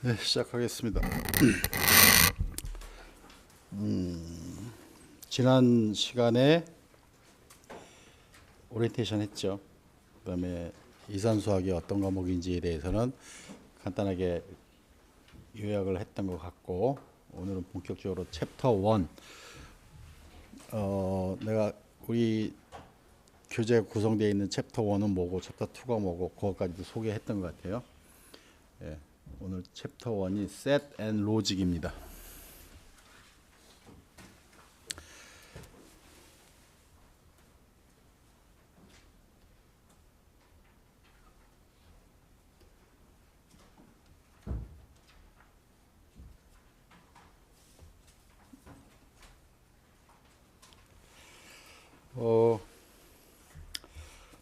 네, 시작하겠습니다. 지난 시간에 오리엔테이션 했죠. 그다음에 이산수학이 어떤 과목인지에 대해서는 간단하게 요약을 했던 것 같고, 오늘은 본격적으로 챕터 1. 내가 우리 교재가 구성되어 있는 챕터 1은 뭐고 챕터 2가 뭐고 그것까지도 소개했던 것 같아요. 예, 오늘 챕터 1이 Set and Logic입니다.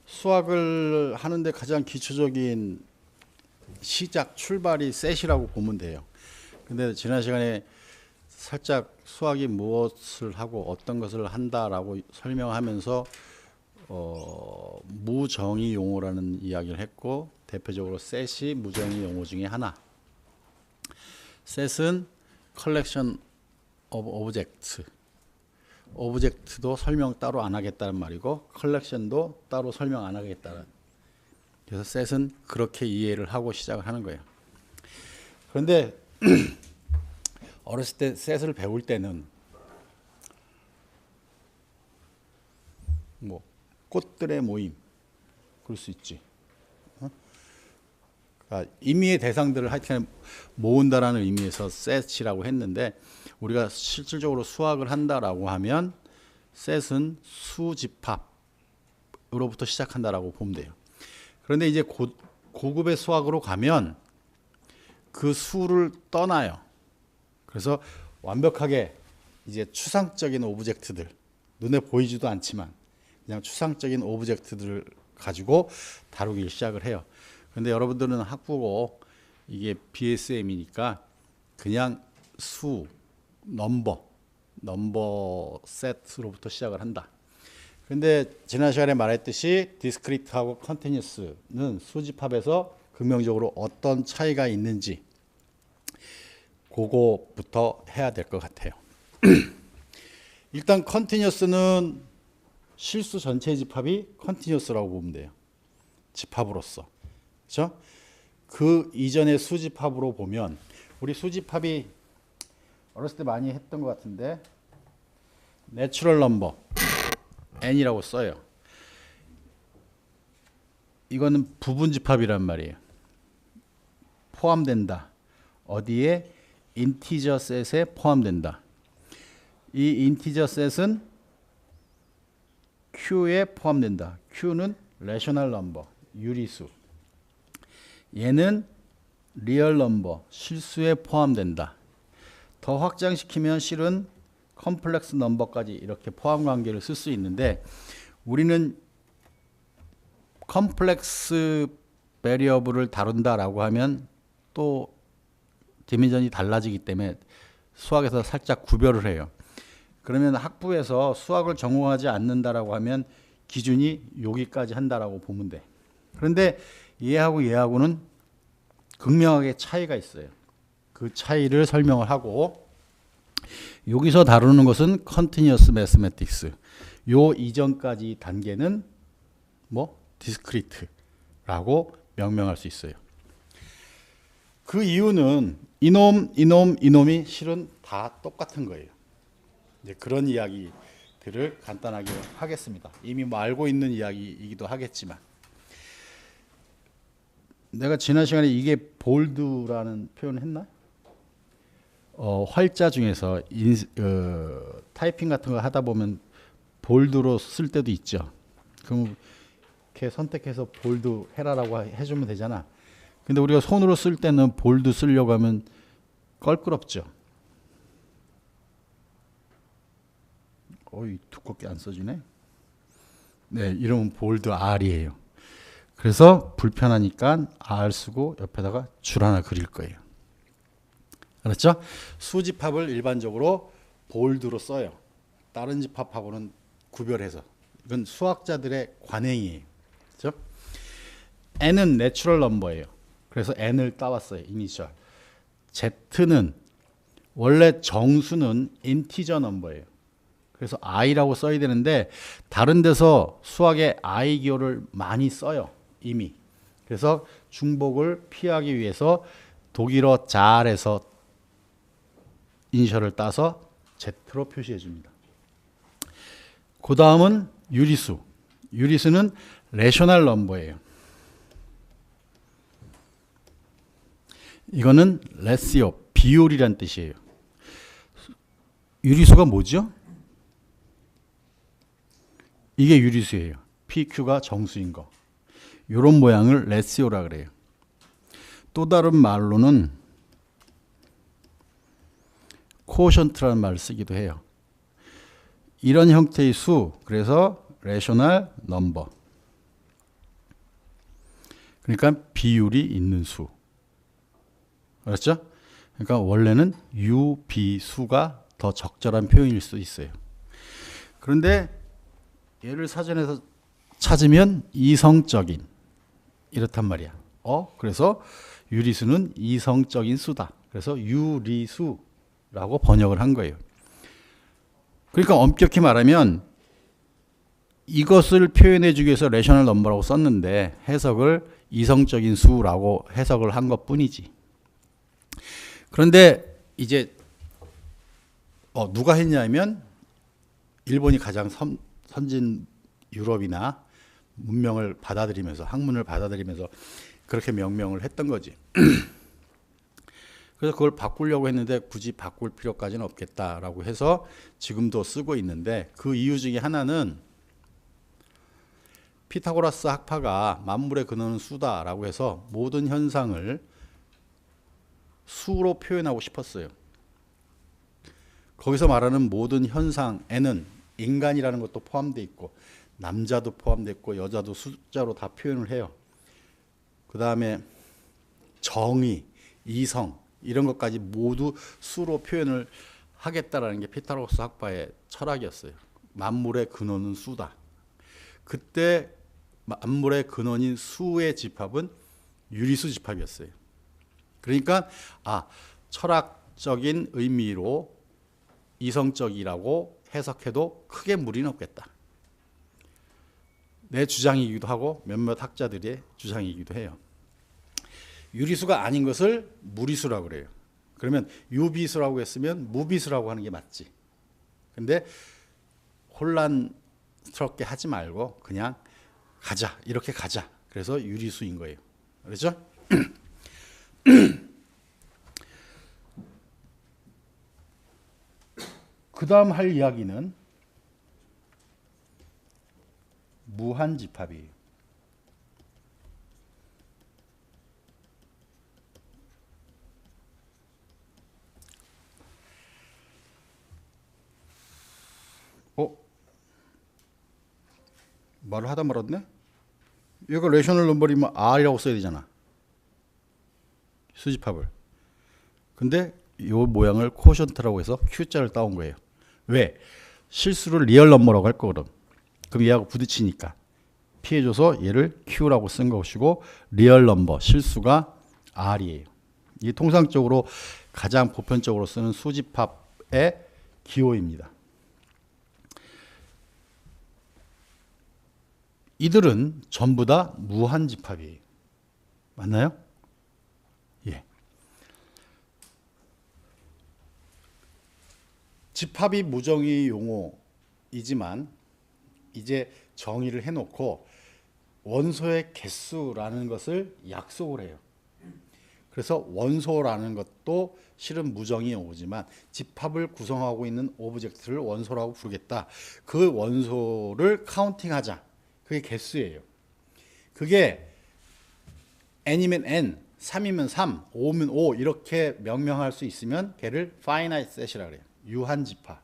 수학을 하는데 가장 기초적인 시작, 출발이 셋이라고 보면 돼요. 근데 지난 시간에 살짝 수학이 무엇을 하고 어떤 것을 한다라고 설명하면서 무정의 용어라는 이야기를 했고, 대표적으로 셋이 무정의 용어 중에 하나. 셋은 collection of objects. 오브젝트도 설명 따로 안 하겠다는 말이고, 컬렉션도 따로 설명 안 하겠다는. 그래서 셋은 그렇게 이해를 하고 시작을 하는 거예요. 그런데 어렸을 때 셋을 배울 때는 뭐 꽃들의 모임 그럴 수 있지. 그러니까 임의의 대상들을 하여튼 모은다라는 의미에서 셋이라고 했는데, 우리가 실질적으로 수학을 한다라고 하면 셋은 수집합으로부터 시작한다라고 보면 돼요. 그런데 이제 고급의 수학으로 가면 그 수를 떠나요. 그래서 완벽하게 이제 추상적인 오브젝트들, 눈에 보이지도 않지만 그냥 추상적인 오브젝트들을 가지고 다루기 시작을 해요. 그런데 여러분들은 학부고 이게 BSM이니까 그냥 수, 넘버 셋으로부터 시작을 한다. 그런데 지난 시간에 말했듯이 디스크리트하고 컨티뉴스는 수집합에서 극명적으로 어떤 차이가 있는지 그거부터 해야 될 것 같아요. 일단 컨티뉴스는 실수 전체 집합이 컨티뉴스라고 보면 돼요. 집합으로서. 그렇죠? 그 이전의 수집합으로 보면, 우리 수집합이 어렸을 때 많이 했던 것 같은데, 내추럴 넘버 n이라고 써요. 이거는 부분 집합이란 말이에요. 포함된다. 어디에? 인티저 셋에 포함된다. 이 인티저 셋은 Q에 포함된다. Q는 레셔널 넘버, 유리수. 얘는 리얼 넘버, 실수에 포함된다. 더 확장시키면 실은 컴플렉스 넘버까지 이렇게 포함 관계를 쓸 수 있는데, 우리는 컴플렉스 베리어블을 다룬다라고 하면 또 디멘전이 달라지기 때문에 수학에서 살짝 구별을 해요. 그러면 학부에서 수학을 전공하지 않는다라고 하면 기준이 여기까지 한다라고 보면 돼. 그런데 얘하고 얘하고는 극명하게 차이가 있어요. 그 차이를 설명을 하고, 여기서 다루는 것은 Continuous Mathematics. 요 이전까지 단계는 뭐 Discrete라고 명명할 수 있어요. 그 이유는 이놈이 실은 다 똑같은 거예요. 이제 그런 이야기들을 간단하게 하겠습니다. 이미 뭐 알고 있는 이야기이기도 하겠지만, 내가 지난 시간에 이게 볼드라는 표현을 했나? 활자 중에서 타이핑 같은 거 하다 보면 볼드로 쓸 때도 있죠. 그럼 이렇게 선택해서 볼드 해라라고 해주면 되잖아. 근데 우리가 손으로 쓸 때는 볼드 쓰려고 하면 껄끄럽죠. 어이, 두껍게 안 써지네. 네, 이러면 볼드 R이에요. 그래서 불편하니까 R 쓰고 옆에다가 줄 하나 그릴 거예요. 그렇죠? 수집합을 일반적으로 볼드로 써요. 다른 집합하고는 구별해서. 이건 수학자들의 관행이에요. 그렇죠? n은 내추럴 넘버예요. 그래서 n을 따왔어요. 이니셜. Z는 원래 정수는 인티저 넘버예요. 그래서 i라고 써야 되는데 다른 데서 수학에 i 기호를 많이 써요. 이미. 그래서 중복을 피하기 위해서 독일어 잘에서 이니셜을 따서 Z로 표시해 줍니다. 그 다음은 유리수. 유리수는 레셔널 넘버예요. 이거는 레시오, 비율이란 뜻이에요. 유리수가 뭐죠? 이게 유리수예요. PQ가 정수인 거. 이런 모양을 레시오라 그래요. 또 다른 말로는 코션트라는 말을 쓰기도 해요. 이런 형태의 수, 그래서 레셔널 넘버. 그러니까 비율이 있는 수. 그렇죠? 그러니까 원래는 유비수가 더 적절한 표현일 수 있어요. 그런데 얘를 사전에서 찾으면 이성적인 이렇단 말이야. 그래서 유리수는 이성적인 수다. 그래서 유리수라고 번역을 한 거예요. 그러니까 엄격히 말하면 이것을 표현해 주기 위해서 레셔널 넘버라고 썼는데 해석을 이성적인 수라고 해석을 한 것뿐이지. 그런데 이제 누가 했냐면 일본이 가장 선진 유럽이나 문명을 받아들이면서 학문을 받아들이면서 그렇게 명명을 했던 거지. 그래서 그걸 바꾸려고 했는데 굳이 바꿀 필요까지는 없겠다라고 해서 지금도 쓰고 있는데 그 이유 중에 하나는 피타고라스 학파가 만물의 근원은 수다라고 해서 모든 현상을 수로 표현하고 싶었어요. 거기서 말하는 모든 현상에는 인간이라는 것도 포함되어 있고 남자도 포함되어 있고 여자도 숫자로 다 표현을 해요. 그 다음에 정의, 이성 이런 것까지 모두 수로 표현을 하겠다라는 게 피타고라스 학파의 철학이었어요. 만물의 근원은 수다. 그때 만물의 근원인 수의 집합은 유리수 집합이었어요. 그러니까 철학적인 의미로 이성적이라고 해석해도 크게 무리는 없겠다. 내 주장이기도 하고 몇몇 학자들의 주장이기도 해요. 유리수가 아닌 것을 무리수라고 그래요. 그러면 유비수라고 했으면 무비수라고 하는 게 맞지. 근데 혼란스럽게 하지 말고 그냥 가자. 이렇게 가자. 그래서 유리수인 거예요. 그렇죠? 그 다음 할 이야기는 무한집합이에요. 말을 하다 말았네? 이거 레셔널 넘버이면 R이라고 써야 되잖아. 수집합을. 근데 이 모양을 코션트라고 해서 Q자를 따온 거예요. 왜? 실수를 리얼 넘버라고 할 거거든. 그럼 얘하고 부딪히니까 피해줘서 얘를 Q라고 쓴 것이고 리얼 넘버 실수가 R이에요. 이게 통상적으로 가장 보편적으로 쓰는 수집합의 기호입니다. 이들은 전부 다 무한집합이에요. 맞나요? 예. 집합이 무정의 용어이지만 이제 정의를 해놓고 원소의 개수라는 것을 약속을 해요. 그래서 원소라는 것도 실은 무정의 용어지만 집합을 구성하고 있는 오브젝트를 원소라고 부르겠다. 그 원소를 카운팅하자. 그게 개수예요. 그게 n이면 n, 3이면 3, 5면 5 이렇게 명명할 수 있으면 걔를 finite set이라고 그래요. 유한집합.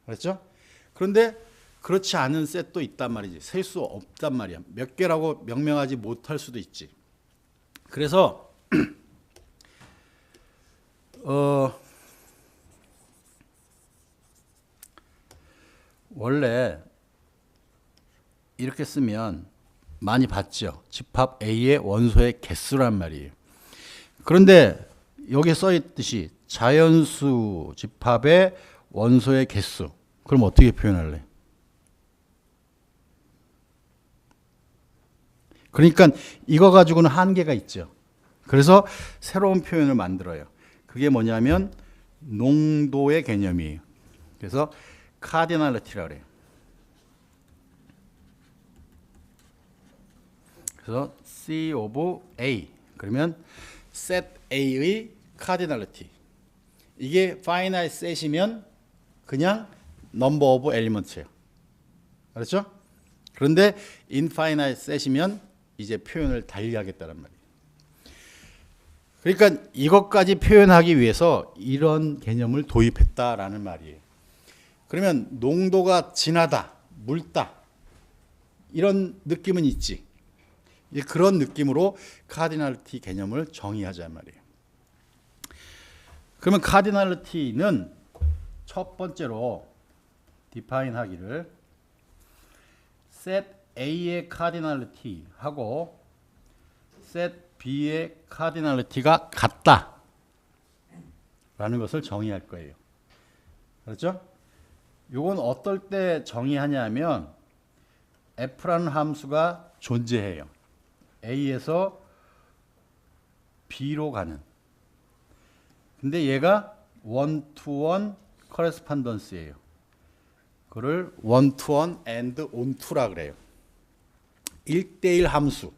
그렇죠? 그런데 그렇지 않은 셋도 있단 말이지. 셀 수 없단 말이야. 몇 개라고 명명하지 못할 수도 있지. 그래서 원래 이렇게 쓰면 많이 봤죠. 집합 A의 원소의 개수란 말이에요. 그런데 여기에 써 있듯이 자연수 집합의 원소의 개수. 그럼 어떻게 표현할래? 그러니까 이거 가지고는 한계가 있죠. 그래서 새로운 표현을 만들어요. 그게 뭐냐면 농도의 개념이에요. 그래서 카디널리티라고 그래요. 그래서 C of A. 그러면 set A의 카디널리티. 이게 finite set이면 그냥 number of elements예요. 그렇죠? 그런데 infinite set이면 이제 표현을 달리하겠다는 말이에요. 그러니까 이것까지 표현하기 위해서 이런 개념을 도입했다라는 말이에요. 그러면 농도가 진하다, 묽다 이런 느낌은 있지. 그런 느낌으로 카디널리티 개념을 정의하자 말이에요. 그러면 카디널리티는 첫 번째로 define 하기를 set A의 카디널리티 하고 set B의 카디널리티가 같다 라는 것을 정의할 거예요. 그렇죠? 이건 어떨 때 정의하냐면 F라는 함수가 존재해요. A에서 B로 가는. 근데 얘가 one-to-one correspondence예요. 그를 one-to-one and on-to라 그래요. 1대1 함수.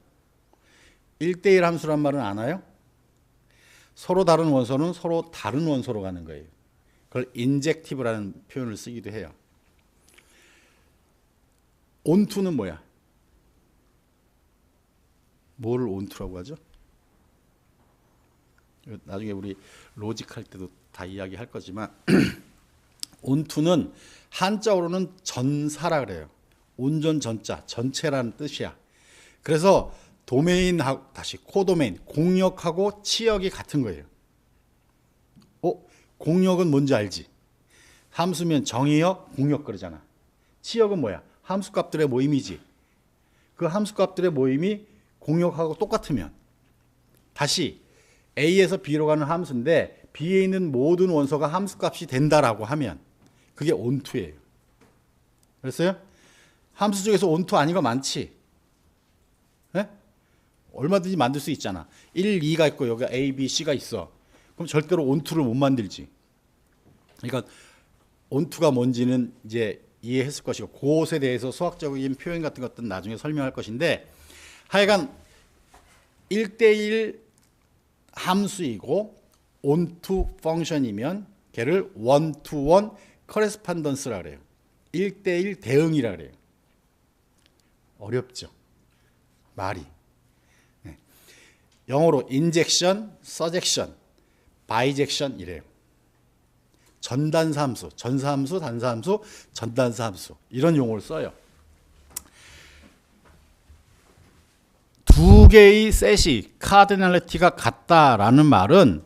1대1 함수란 말은 아나요? 서로 다른 원소는 서로 다른 원소로 가는 거예요. 그걸 인젝티브라는 표현을 쓰기도 해요. onto는 뭐야? 뭐를 onto라고 하죠? 나중에 우리 로직 할 때도 다 이야기할 거지만 onto는 한자어로는 전사라 그래요. 온전 전자, 전체라는 뜻이야. 그래서 도메인하고 다시 코도메인, 공역하고 치역이 같은 거예요. 공역은 뭔지 알지? 함수면 정의역, 공역 그러잖아. 치역은 뭐야? 함수값들의 모임이지. 그 함수값들의 모임이 공역하고 똑같으면 다시 A에서 B로 가는 함수인데 B에 있는 모든 원소가 함수값이 된다라고 하면 그게 onto예요. 그랬어요? 함수 중에서 onto 아닌 거 많지? 네? 얼마든지 만들 수 있잖아. 1, 2가 있고 여기 A, B, C가 있어. 그럼 절대로 onto를 못 만들지. 그러니까 onto가 뭔지는 이제 이해했을 것이고 그것에 대해서 수학적인 표현 같은 것들은 나중에 설명할 것인데 하여간 1대1 함수이고 onto 펑션이면 걔를 one-to-one correspondence라 그래요. 1대1 대응이라 그래요. 어렵죠. 말이. 네. 영어로 injection, surjection, bijection 이래요. 전단사 함수, 전사함수, 단사함수, 전단사 함수 이런 용어를 써요. 두 개의 셋이 카디널리티가 같다라는 말은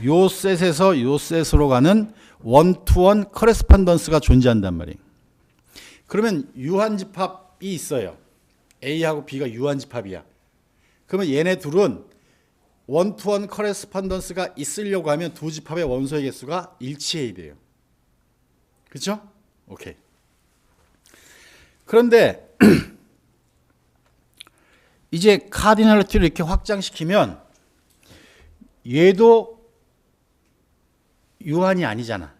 요 셋에서 요 셋으로 가는 원투원 커레스pondence가 존재한단 말이에요. 그러면 유한집합이 있어요. A하고 B가 유한집합이야. 그러면 얘네 둘은 원투원 커레스pondence가 있으려고 하면 두 집합의 원소의 개수가 일치해야 돼요. 그렇죠? 오케이. 그런데 이제 카디널리티를 이렇게 확장시키면 얘도 유한이 아니잖아.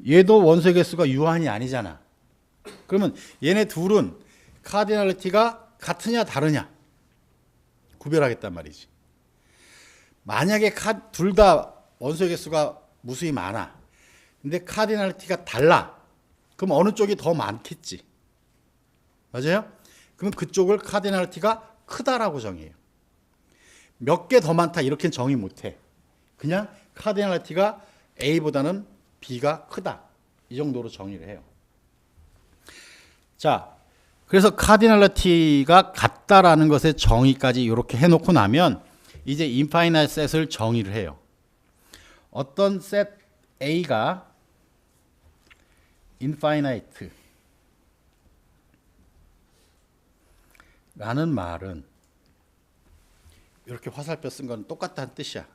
얘도 원소의 개수가 유한이 아니잖아. 그러면 얘네 둘은 카디널리티가 같으냐 다르냐 구별하겠단 말이지. 만약에 둘 다 원소의 개수가 무수히 많아. 근데 카디널리티가 달라. 그럼 어느 쪽이 더 많겠지. 맞아요? 그럼 그쪽을 카디널리티가 크다라고 정의해요. 몇 개 더 많다 이렇게 정의 못해. 그냥 카디널리티가 A보다는 B가 크다. 이 정도로 정의를 해요. 자, 그래서 카디널리티가 같다라는 것의 정의까지 이렇게 해놓고 나면 이제 인파이나이트 셋을 정의를 해요. 어떤 셋 A가 인파이나이트 라는 말은 이렇게 화살표 쓴 건 똑같다는 뜻이야.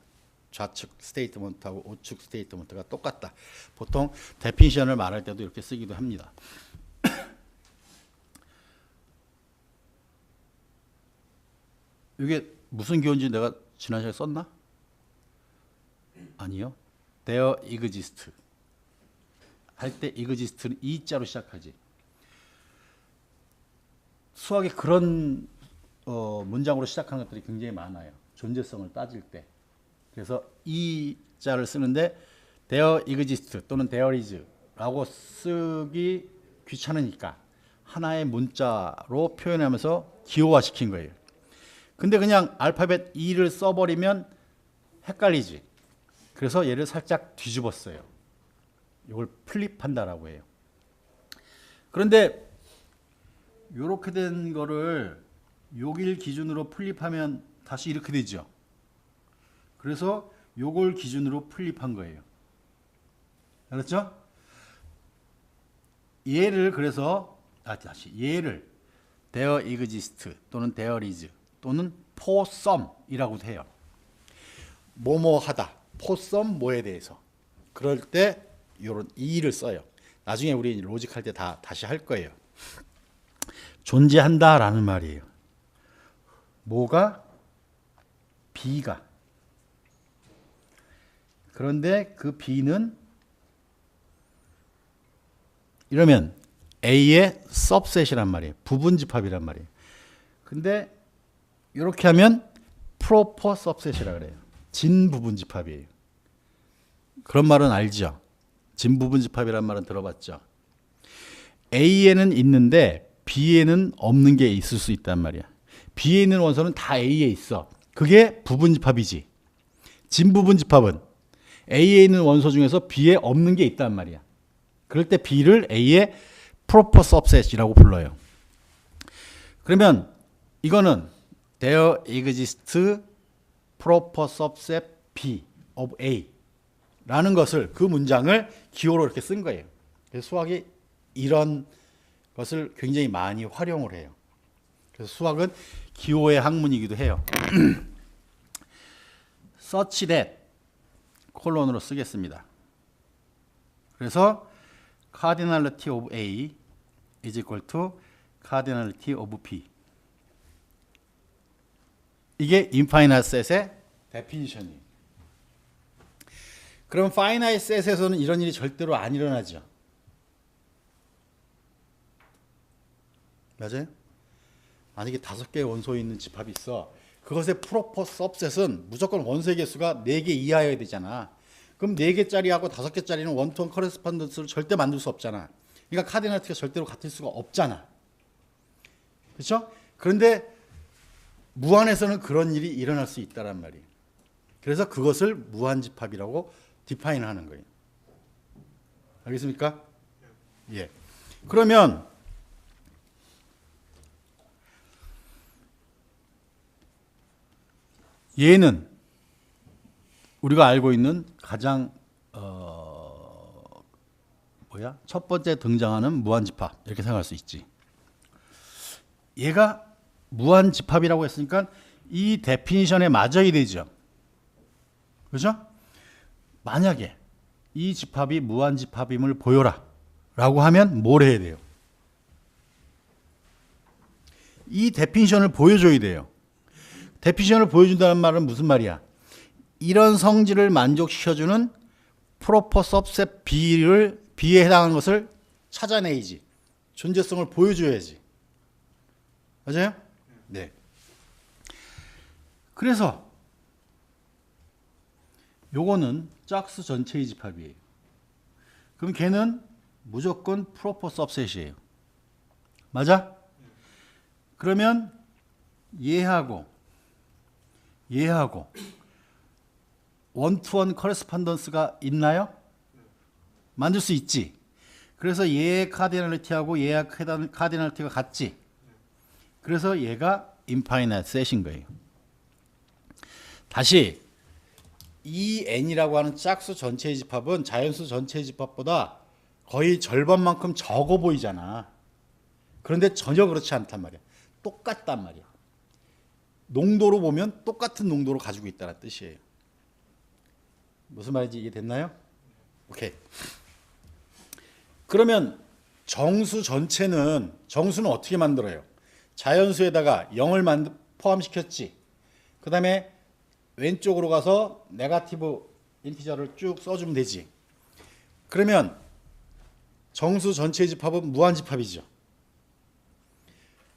좌측 스테이트먼트하고 우측 스테이트먼트가 똑같다. 보통 데피니션을 말할 때도 이렇게 쓰기도 합니다. 이게 무슨 기호인지 내가 지난 시간에 썼나? 아니요. There exist 할 때 exist는 이자로 시작하지. 수학에 그런 문장으로 시작하는 것들이 굉장히 많아요. 존재성을 따질 때. 그래서 이 자를 쓰는데 there exist 또는 there is 라고 쓰기 귀찮으니까 하나의 문자로 표현하면서 기호화시킨 거예요. 근데 그냥 알파벳 E를 써버리면 헷갈리지. 그래서 얘를 살짝 뒤집었어요. 이걸 플립한다라고 해요. 그런데 이렇게 된 거를 요길 기준으로 플립하면 다시 이렇게 되죠. 그래서 요걸 기준으로 플립한 거예요. 알았죠? 얘를 그래서 다시 얘를 there exist 또는 there is 또는 for some이라고도 해요. 뭐뭐 하다. for some 뭐에 대해서. 그럴 때 요런 e를 써요. 나중에 우리 로직할 때 다시 할 거예요. 존재한다라는 말이에요. 뭐가? B가. 그런데 그 B는 이러면 A의 subset이란 말이에요. 부분 집합이란 말이에요. 근데 이렇게 하면 proper subset이라 그래요. 진 부분 집합이에요. 그런 말은 알죠? 진 부분 집합이란 말은 들어봤죠? A에는 있는데 B에는 없는 게 있을 수 있단 말이야. B에 있는 원소는 다 A에 있어. 그게 부분 집합이지. 진 부분 집합은 A에 있는 원소 중에서 B에 없는 게 있단 말이야. 그럴 때 B를 A의 proper subset이라고 불러요. 그러면 이거는 there exists proper subset B of A 라는 것을 그 문장을 기호로 이렇게 쓴 거예요. 그래서 수학이 이런 것을 굉장히 많이 활용을 해요. 그래서 수학은 기호의 학문이기도 해요. such that 콜론으로 쓰겠습니다. 그래서 cardinality of A is equal to cardinality of B. 이게 infinite set의 definition이에요. 그럼 finite set에서는 이런 일이 절대로 안 일어나죠. 맞아요? 만약에 5개의 원소에 있는 집합이 있어. 그것의 proper subset은 무조건 원소의 개수가 4개 이하여야 되잖아. 그럼 4개짜리하고 5개짜리는 원투원 커레스폰던스를 절대 만들 수 없잖아. 그러니까 카디널티가 절대로 같을 수가 없잖아. 그렇죠? 그런데 무한에서는 그런 일이 일어날 수 있다란 말이에요. 그래서 그것을 무한집합이라고 디파인 하는 거예요. 알겠습니까? 예. 그러면 얘는 우리가 알고 있는 가장 첫 번째 등장하는 무한집합 이렇게 생각할 수 있지. 얘가 무한집합이라고 했으니까 이 데피니션에 맞아야 되죠. 그렇죠? 만약에 이 집합이 무한집합임을 보여라 라고 하면 뭘 해야 돼요? 이 데피니션을 보여줘야 돼요. 데피니션을 보여준다는 말은 무슨 말이야? 이런 성질을 만족시켜주는 프로퍼 सब셋 B에 해당하는 것을 찾아내야지. 존재성을 보여줘야지. 맞아요? 네. 그래서 요거는 짝수 전체의 집합이에요. 그럼 걔는 무조건 프로퍼 सब셋이에요. 맞아? 그러면 얘하고 원투원 커레스폰던스가 있나요? 만들 수 있지. 그래서 얘의 카디널리티하고 얘의 카디널리티가 같지. 그래서 얘가 인파이나이트 셋인 거예요. 다시 이 n이라고 하는 짝수 전체의 집합은 자연수 전체의 집합보다 거의 절반만큼 적어 보이잖아. 그런데 전혀 그렇지 않단 말이야. 똑같단 말이야. 농도로 보면 똑같은 농도로 가지고 있다는 뜻이에요. 무슨 말인지 이해됐나요? 오케이. 그러면 정수는 어떻게 만들어요? 자연수에다가 0을 포함시켰지. 그 다음에 왼쪽으로 가서 네거티브 인티저를 쭉 써주면 되지. 그러면 정수 전체의 집합은 무한집합이죠.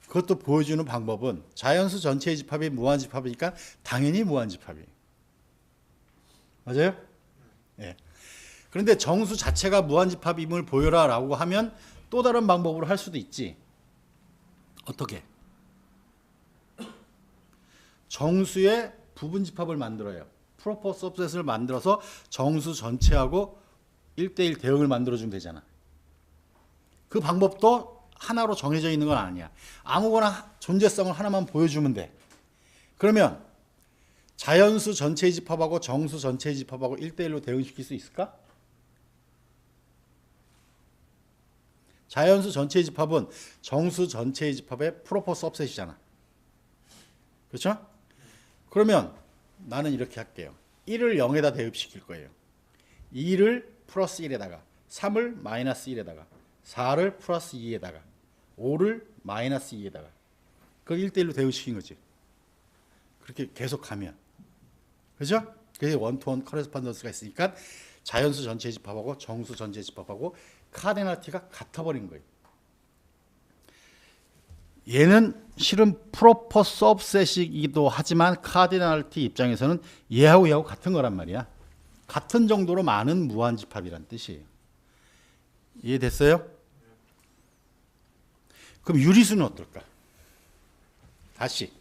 그것도 보여주는 방법은 자연수 전체의 집합이 무한집합이니까 당연히 무한집합이에요. 맞아요? 예. 그런데 정수 자체가 무한집합임을 보여라 라고 하면 또 다른 방법으로 할 수도 있지. 어떻게? 정수의 부분집합을 만들어요. 프로퍼 서브셋을 만들어서 정수 전체하고 1대1 대응을 만들어주면 되잖아. 그 방법도 하나로 정해져 있는 건 아니야. 아무거나 존재성을 하나만 보여주면 돼. 그러면 자연수 전체의 집합하고 정수 전체의 집합하고 1대1로 대응시킬 수 있을까? 자연수 전체의 집합은 정수 전체의 집합의 프로퍼 서브셋이잖아. 그렇죠? 그러면 나는 이렇게 할게요. 1을 0에다 대입시킬 거예요. 2를 플러스 1에다가 3을 마이너스 1에다가 4를 플러스 2에다가 5를 마이너스 2에다가 그걸 1대1로 대응시킨 거지. 그렇게 계속 가면. 그죠? 그래서 원투원 커레스판던스가 있으니까 자연수 전체 집합하고 정수 전체 집합하고 카디널티가 같아버린 거예요. 얘는 실은 프로퍼 서브셋이기도 하지만 카디널티 입장에서는 얘하고 같은 거란 말이야. 같은 정도로 많은 무한집합이란 뜻이에요. 이해됐어요? 그럼 유리수는 어떨까? 다시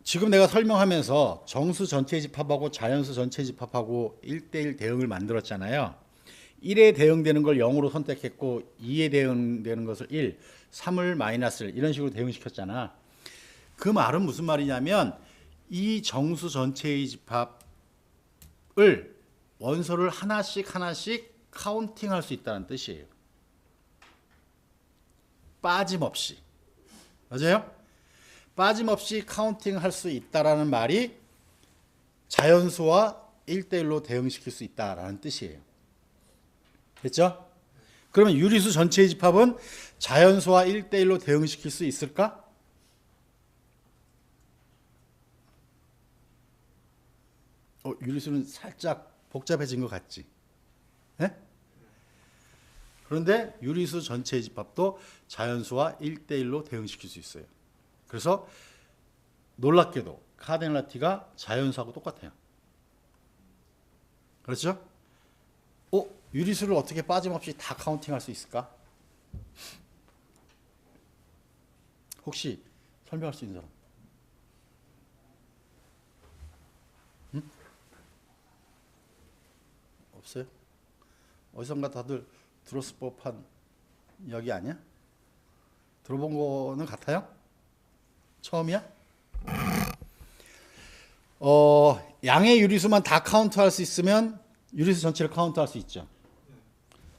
지금 내가 설명하면서 정수 전체 집합하고 자연수 전체 집합하고 1대1 대응을 만들었잖아요. 1에 대응되는 걸 0으로 선택했고 2에 대응되는 것을 1, 3을 마이너스 1 이런 식으로 대응시켰잖아. 그 말은 무슨 말이냐면 이 정수 전체의 집합을 원소를 하나씩 카운팅할 수 있다는 뜻이에요. 빠짐없이. 맞아요? 빠짐없이 카운팅할 수 있다라는 말이 자연수와 1대1로 대응시킬 수 있다라는 뜻이에요. 됐죠? 그러면 유리수 전체의 집합은 자연수와 1대1로 대응시킬 수 있을까? 유리수는 살짝 복잡해진 것 같지? 네? 그런데 유리수 전체의 집합도 자연수와 1대1로 대응시킬 수 있어요. 그래서 놀랍게도 카디널티가 자연수하고 똑같아요. 그렇죠? 유리수를 어떻게 빠짐없이 다 카운팅할 수 있을까? 혹시 설명할 수 있는 사람? 응? 없어요? 어디선가 다들 들었을 법한 이야기 아니야? 들어본 거는 같아요? 처음이야? 양의 유리수만 다 카운트할 수 있으면 유리수 전체를 카운트할 수 있죠.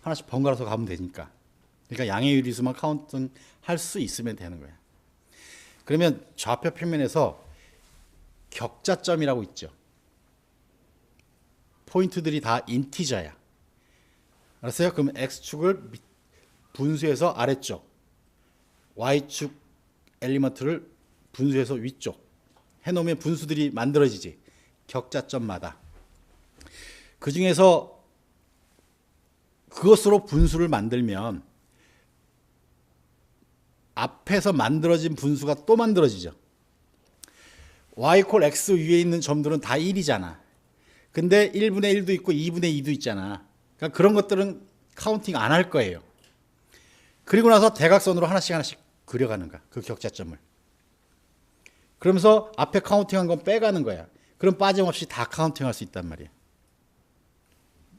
하나씩 번갈아서 가면 되니까. 그러니까 양의 유리수만 카운트할 수 있으면 되는 거야. 그러면 좌표 평면에서 격자점이라고 있죠. 포인트들이 다 인티저야. 알았어요? 그럼 x축을 분수해서 아래쪽, y축 엘리먼트를 분수해서 위쪽 해놓으면 분수들이 만들어지지. 격자점마다. 그 중에서 그것으로 분수를 만들면 앞에서 만들어진 분수가 또 만들어지죠. y 콜 x 위에 있는 점들은 다 1이잖아. 근데 1분의 1도 있고 2분의 2도 있잖아. 그러니까 그런 것들은 카운팅 안 할 거예요. 그리고 나서 대각선으로 하나씩 그려가는 거야. 그 격자점을. 그러면서 앞에 카운팅한 건 빼가는 거야. 그럼 빠짐없이 다 카운팅할 수 있단 말이야.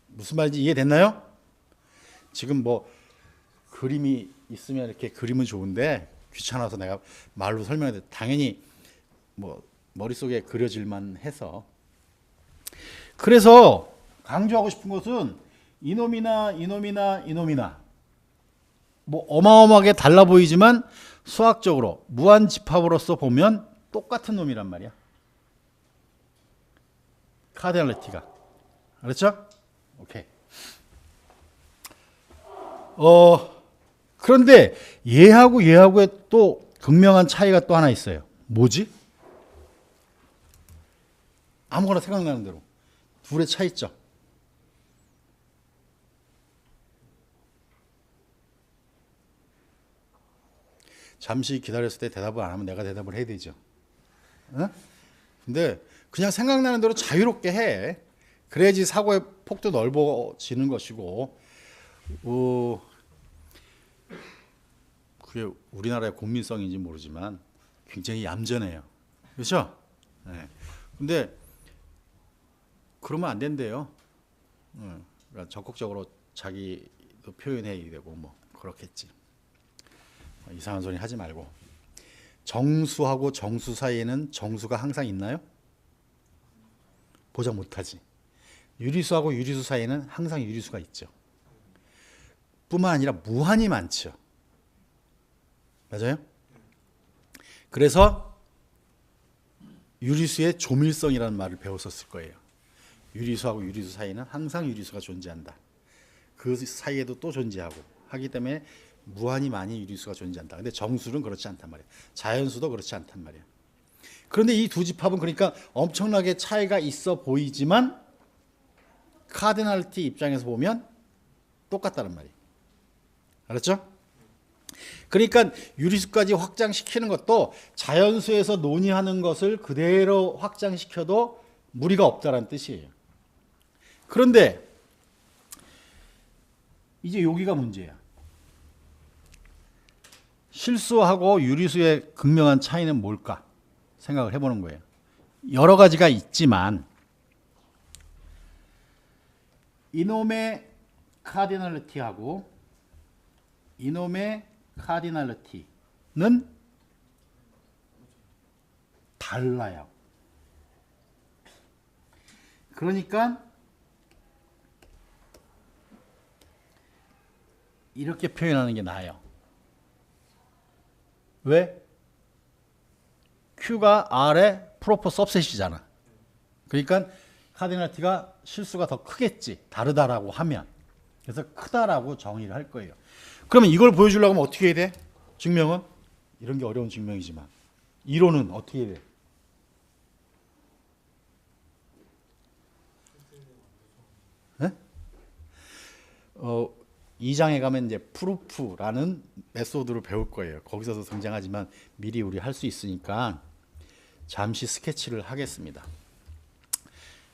무슨 말인지 이해됐나요? 지금 뭐 그림이 있으면 이렇게 그림은 좋은데 귀찮아서 내가 말로 설명해도 당연히 뭐 머릿속에 그려질만 해서. 그래서 강조하고 싶은 것은 이놈이나 뭐 어마어마하게 달라 보이지만 수학적으로 무한집합으로서 보면 똑같은 놈이란 말이야. 카디널리티가. 알았죠? 오케이. 그런데 얘하고의 또 극명한 차이가 또 하나 있어요. 뭐지? 아무거나 생각나는 대로. 둘의 차이점. 잠시 기다렸을 때 대답을 안 하면 내가 대답을 해야 되죠. 어? 근데 그냥 생각나는 대로 자유롭게 해. 그래야지 사고의 폭도 넓어지는 것이고, 그게 우리나라의 국민성인지 모르지만 굉장히 얌전해요. 그렇죠? 네. 근데 그러면 안 된대요. 그러니까 적극적으로 자기도 표현해야 되고 뭐 그렇겠지. 이상한 소리 하지 말고. 정수하고 정수 사이에는 정수가 항상 있나요? 보장 못하지. 유리수하고 유리수 사이에는 항상 유리수가 있죠. 뿐만 아니라 무한히 많죠. 맞아요? 그래서 유리수의 조밀성이라는 말을 배웠었을 거예요. 유리수하고 유리수 사이에는 항상 유리수가 존재한다. 그 사이에도 또 존재하고 하기 때문에 무한히 많이 유리수가 존재한다. 근데 정수는 그렇지 않단 말이에요. 자연수도 그렇지 않단 말이에요. 그런데 이 두 집합은 그러니까 엄청나게 차이가 있어 보이지만 카디널리티 입장에서 보면 똑같다는 말이에요. 알았죠? 그러니까 유리수까지 확장시키는 것도 자연수에서 논의하는 것을 그대로 확장시켜도 무리가 없다는 뜻이에요. 그런데 이제 여기가 문제야. 실수하고 유리수의 극명한 차이는 뭘까? 생각을 해보는 거예요. 여러 가지가 있지만 이놈의 카디널리티하고 이놈의 카디널리티는 달라요. 그러니까 이렇게 표현하는 게 나아요. 왜? Q가 R의 프로퍼 सब셋이잖아. 그러니까 카디널리티가 실수가 더 크겠지. 다르다라고 하면. 그래서 크다라고 정의를 할 거예요. 그러면 이걸 보여주려고 하면 어떻게 해야 돼? 증명은? 이런 게 어려운 증명이지만. 이론은 어떻게 해야 돼? 네? 2장에 가면 이제 프루프라는 메소드를 배울 거예요. 거기서도 등장하지만 미리 우리 할 수 있으니까 잠시 스케치를 하겠습니다.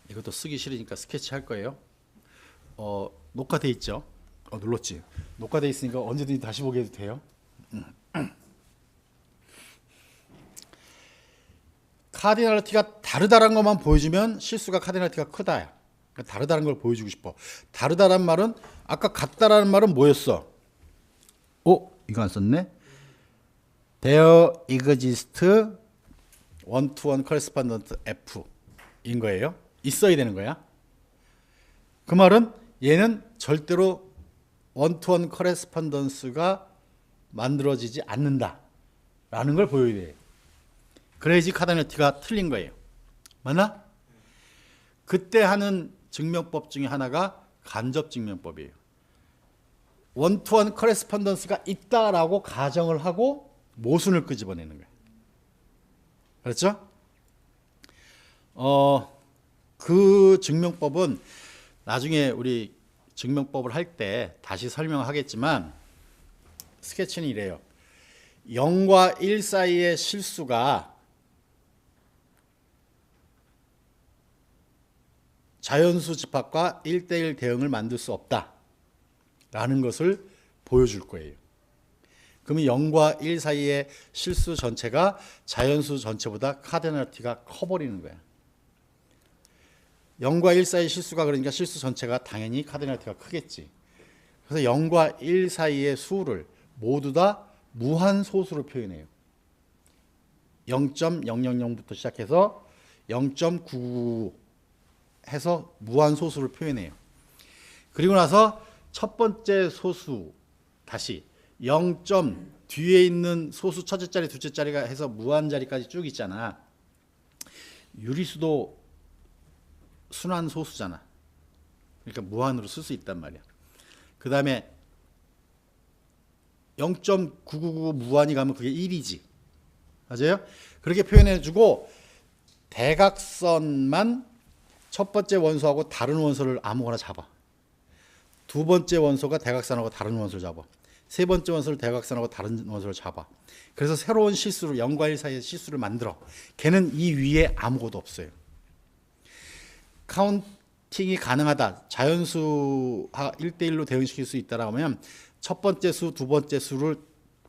이것도 쓰기 싫으니까 스케치 할 거예요. 녹화돼 있죠? 눌렀지? 녹화돼 있으니까 언제든지 다시 보게 해도 돼요. 카디널리티가 다르다는 것만 보여주면 실수가 카디널리티가 크다. 그러니까 다르다는 걸 보여주고 싶어. 다르다는 말은 아까 같다라는 말은 뭐였어? 이거 안 썼네? There exists one-to-one correspondent F인 거예요. 있어야 되는 거야. 그 말은 얘는 절대로 one-to-one correspondence가 만들어지지 않는다라는 걸 보여야 돼. 그래야지 카디널리티가 틀린 거예요. 맞나? 그때 하는 증명법 중에 하나가 간접 증명법이에요. 원투원 커레스폰던스가 있다라고 가정을 하고 모순을 끄집어내는 거예요. 그렇죠? 그 증명법은 나중에 우리 증명법을 할 때 다시 설명하겠지만 스케치는 이래요. 0과 1 사이의 실수가 자연수 집합과 1:1 대응을 만들 수 없다라는 것을 보여줄 거예요. 그러면 0과 1 사이의 실수 전체가 자연수 전체보다 카디널리티가 커버리는 거야. 0과 1 사이의 실수가 그러니까 실수 전체가 당연히 카디널리티가 크겠지. 그래서 0과 1 사이의 수를 모두 다 무한소수로 표현해요. 0.000부터 시작해서 0.999 해서 무한소수를 표현해요. 그리고 나서 첫 번째 소수 다시 0. 뒤에 있는 소수 첫째 자리 둘째 자리가 해서 무한 자리까지 쭉 있잖아. 유리수도 순환 소수잖아. 그러니까 무한으로 쓸 수 있단 말이야. 그 다음에 0.999 무한히 가면 그게 1이지. 맞아요? 그렇게 표현해주고 대각선만 첫 번째 원소하고 다른 원소를 아무거나 잡아. 두 번째 원소가 대각선하고 다른 원소를 잡아. 세 번째 원소를 대각선하고 다른 원소를 잡아. 그래서 새로운 실수를 0과 1 사이의 실수를 만들어. 걔는 이 위에 아무것도 없어요. 카운팅이 가능하다. 자연수와 1대1로 대응시킬 수 있다라고 하면 첫 번째 수, 두 번째 수를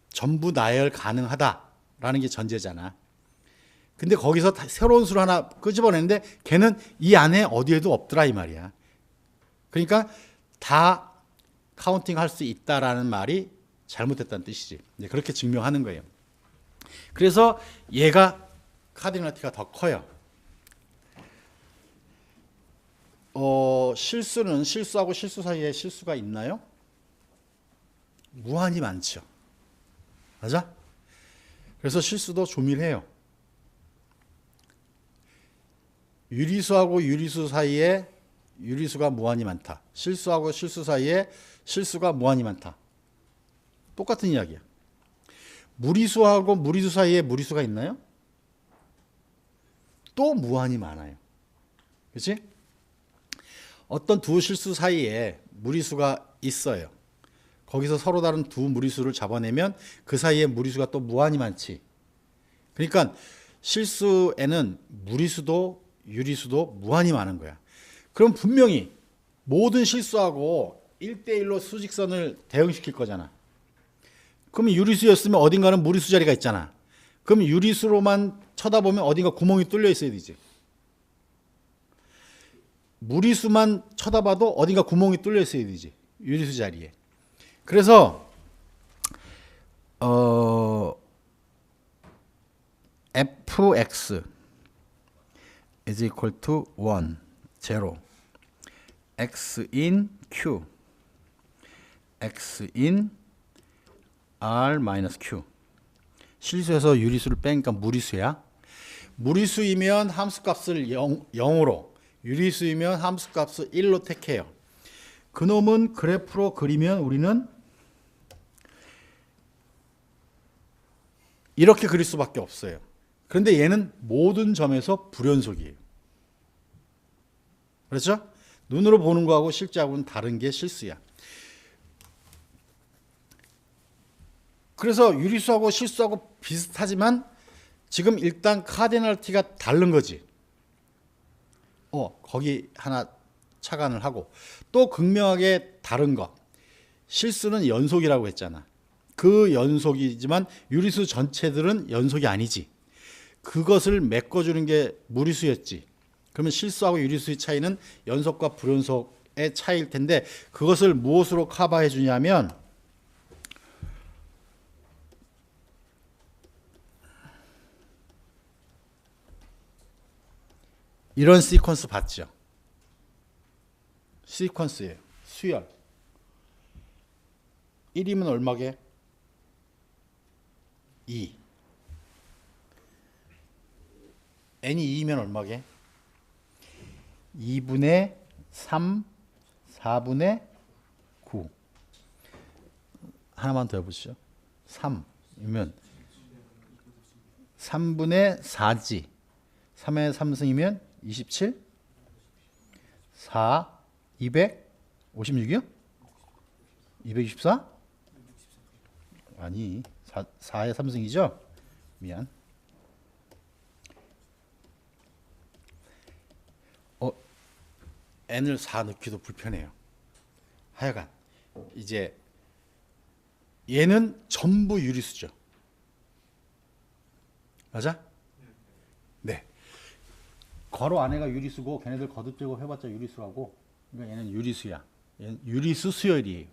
전부 나열 가능하다라는 게 전제잖아. 근데 거기서 새로운 수를 하나 끄집어내는데 걔는 이 안에 어디에도 없더라 이 말이야. 그러니까 다 카운팅 할 수 있다라는 말이 잘못됐다는 뜻이지. 그렇게 증명하는 거예요. 그래서 얘가 카디널티가 더 커요. 실수는 실수하고 실수 사이에 실수가 있나요? 무한히 많죠. 맞아? 그래서 실수도 조밀해요. 유리수하고 유리수 사이에 유리수가 무한히 많다. 실수하고 실수 사이에 실수가 무한히 많다. 똑같은 이야기야. 무리수하고 무리수 사이에 무리수가 있나요? 또 무한히 많아요. 그렇지? 어떤 두 실수 사이에 무리수가 있어요. 거기서 서로 다른 두 무리수를 잡아내면 그 사이에 무리수가 또 무한히 많지. 그러니까 실수에는 무리수도 유리수도 무한히 많은 거야. 그럼 분명히 모든 실수하고 1대1로 수직선을 대응시킬 거잖아. 그럼 유리수였으면 어딘가는 무리수 자리가 있잖아. 그럼 유리수로만 쳐다보면 어딘가 구멍이 뚫려 있어야 되지. 무리수만 쳐다봐도 어딘가 구멍이 뚫려 있어야 되지. 유리수 자리에. 그래서 fx is equal to 1, 0. x in q, x in r minus q. 실수에서 유리수를 빼니까 무리수야. 무리수이면 함수값을 0으로, 유리수이면 함수값을 1로 택해요. 그놈은 그래프로 그리면 우리는 이렇게 그릴 수밖에 없어요. 그런데 얘는 모든 점에서 불연속이에요. 그렇죠? 눈으로 보는 거하고 실제하고는 다른 게 실수야. 그래서 유리수하고 실수하고 비슷하지만 지금 일단 카디널티가 다른 거지. 거기 하나 착안을 하고 또 극명하게 다른 거. 실수는 연속이라고 했잖아. 그 연속이지만 유리수 전체들은 연속이 아니지. 그것을 메꿔주는 게 무리수였지. 그러면 실수하고 유리수의 차이는 연속과 불연속의 차이일 텐데 그것을 무엇으로 커버해 주냐면 이런 시퀀스 봤죠? 시퀀스예요. 수열. 1이면 얼마게? 2. n이 2면 얼마게? 2분의 3, 4분의 9. 하나만 더 해보시죠. 3이면 3분의 4지. 3의 3승이면 27? 4, 256이요? 264? 아니, 4의 3승이죠? 미안. n을 4 넣기도 불편해요. 하여간 이제 얘는 전부 유리수죠. 맞아? 네. 괄호 안에가 유리수고 걔네들 거듭제곱 해봤자 유리수라고. 그러니까 얘는 유리수야. 얘는 유리수 수열이에요.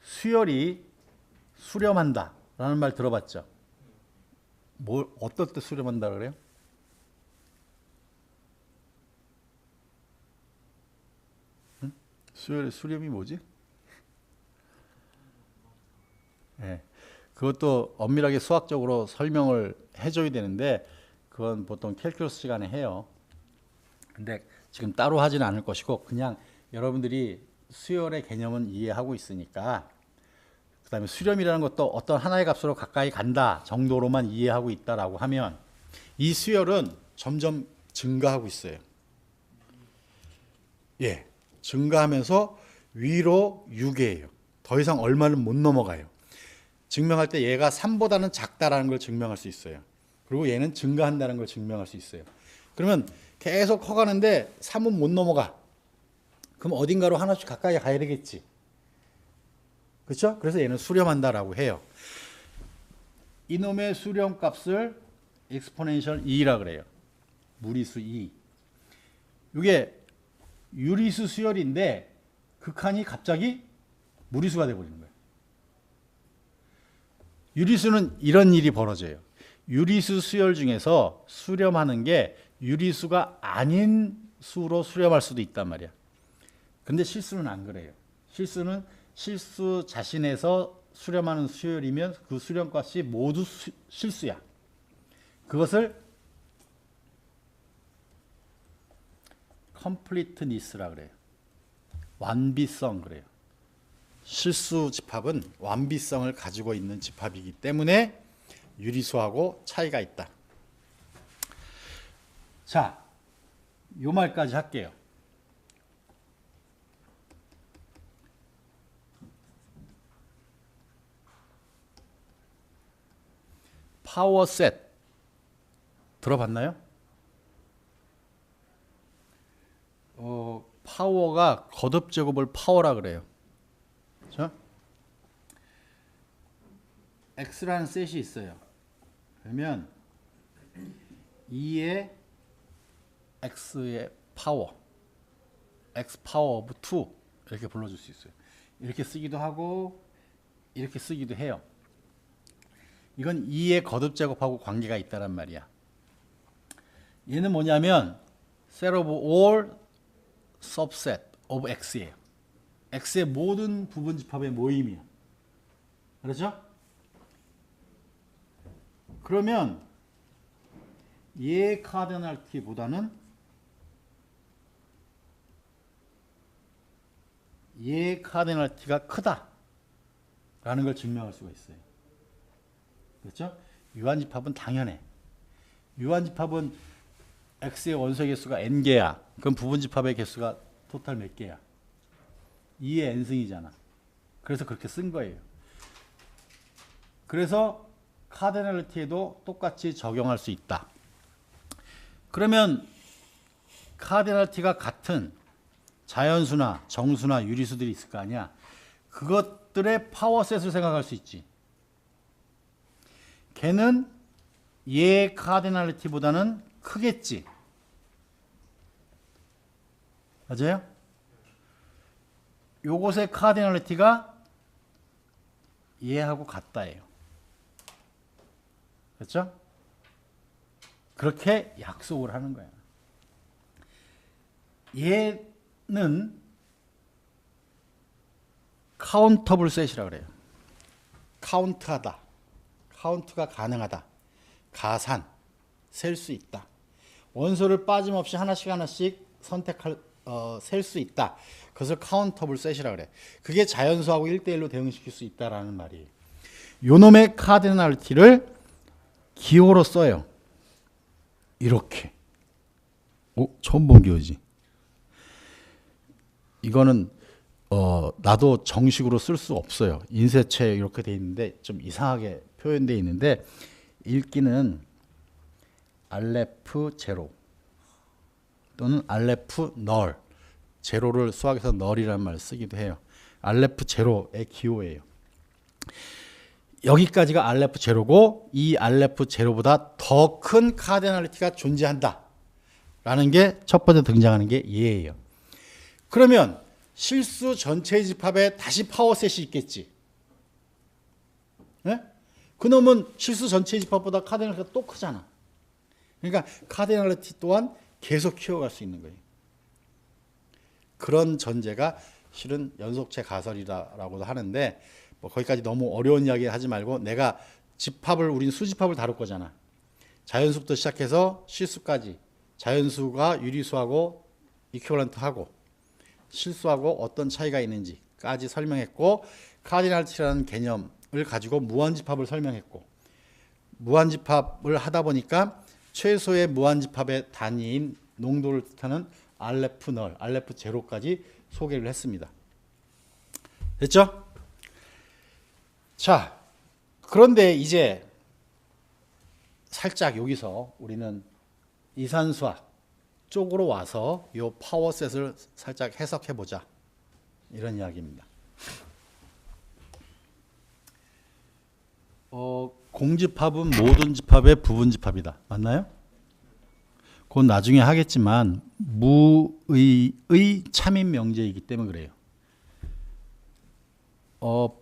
수열이 수렴한다 라는 말 들어봤죠? 어떨 때 수렴한다 그래요? 수렴이 뭐지? 네. 그것도 엄밀하게 수학적으로 설명을 해줘야 되는데 그건 보통 캘큘러스 시간에 해요. 근데 지금 따로 하지는 않을 것이고 그냥 여러분들이 수열의 개념은 이해하고 있으니까 그 다음에 수렴이라는 것도 어떤 하나의 값으로 가까이 간다 정도로만 이해하고 있다라고 하면 이 수열은 점점 증가하고 있어요. 예, 증가하면서 위로 6이에요. 더 이상 얼마를 못 넘어가요. 증명할 때 얘가 3보다는 작다라는 걸 증명할 수 있어요. 그리고 얘는 증가한다는 걸 증명할 수 있어요. 그러면 계속 커가는데 3은 못 넘어가. 그럼 어딘가로 하나씩 가까이 가야 되겠지. 그렇죠? 그래서 얘는 수렴한다라고 해요. 이놈의 수렴값을 exponential 2라 그래요. 무리수 2. 이게 유리수 수열인데 극한이 갑자기 무리수가 돼버리는 거예요. 유리수는 이런 일이 벌어져요. 유리수 수열 중에서 수렴하는 게 유리수가 아닌 수로 수렴할 수도 있단 말이야. 근데 실수는 안 그래요. 실수는 실수 자신에서 수렴하는 수열이면 그 수렴값이 모두 실수야. 그것을 completeness라 그래요. 완비성 그래요. 실수 집합은 완비성을 가지고 있는 집합이기 때문에 유리수하고 차이가 있다. 자, 요 말까지 할게요. 파워셋 들어봤나요? 파워가 거듭 제곱을 파워라 그래요. 그렇죠? x라는 셋이 있어요. 그러면 2의 x의 파워, x 파워 오브 2 이렇게 불러줄 수 있어요. 이렇게 쓰기도 하고 이렇게 쓰기도 해요. 이건 2의 거듭 제곱하고 관계가 있다란 말이야. 얘는 뭐냐면 set of all subset of x예요. x의 모든 부분 집합의 모임이야. 그렇죠? 그러면 얘 카디널티보다는 얘 카디널티가 크다 라는 걸 증명할 수가 있어요. 그렇죠? 유한집합은 당연해. 유한집합은 x의 원소의 개수가 n개야. 그럼 부분집합의 개수가 토탈 몇 개야? 2의 n승이잖아. 그래서 그렇게 쓴 거예요. 그래서 카디널리티에도 똑같이 적용할 수 있다. 그러면 카디널리티가 같은 자연수나 정수나 유리수들이 있을 거 아니야. 그것들의 파워셋을 생각할 수 있지. 걔는 얘 카디널리티보다는 크겠지. 맞아요? 요것의 카디널리티가 얘하고 같다예요. 그렇죠? 그렇게 약속을 하는 거야. 얘는 카운터블 셋이라고 그래요. 카운트하다. 카운트가 가능하다. 가산. 셀 수 있다. 원소를 빠짐없이 하나씩 셀 수 있다. 그것을 카운터블 셋이라고 그래. 그게 자연수하고 1대1로 대응시킬 수 있다라는 말이에요. 요놈의 카디널리티를 기호로 써요. 이렇게. 처음 본 기호지. 이거는 나도 정식으로 쓸 수 없어요. 인쇄체 이렇게 돼 있는데 좀 이상하게 표현되어 있는데 읽기는 알레프 제로 또는 알레프 널. 제로를 수학에서 널이라는 말을 쓰기도 해요. 알레프 제로의 기호예요. 여기까지가 알레프 제로고 이 알레프 제로보다 더 큰 카디널리티가 존재한다 라는 게 첫 번째 등장하는 게 얘예요. 그러면 실수 전체 집합에 다시 파워셋이 있겠지. 네? 그놈은 실수 전체 집합보다 카디널리티가 또 크잖아. 그러니까 카디널리티 또한 계속 키워갈 수 있는 거예요. 그런 전제가 실은 연속체 가설이라고도 하는데 뭐 거기까지 너무 어려운 이야기 하지 말고 내가 집합을 우린 수집합을 다룰 거잖아. 자연수부터 시작해서 실수까지 자연수가 유리수하고 이퀴벌런트하고 실수하고 어떤 차이가 있는지까지 설명했고, 카디널티라는 개념을 가지고 무한집합을 설명했고, 무한집합을 하다 보니까 최소의 무한집합의 단위인 농도를 뜻하는 RF 널, RF 제로까지 소개를 했습니다. 됐죠? 자, 그런데 이제 살짝 여기서 우리는 이산수학 쪽으로 와서 이 파워셋을 살짝 해석해 보자, 이런 이야기입니다. 공집합은 모든 집합의 부분집합이다. 맞나요? 그건 나중에 하겠지만 무의의 참인 명제이기 때문에 그래요.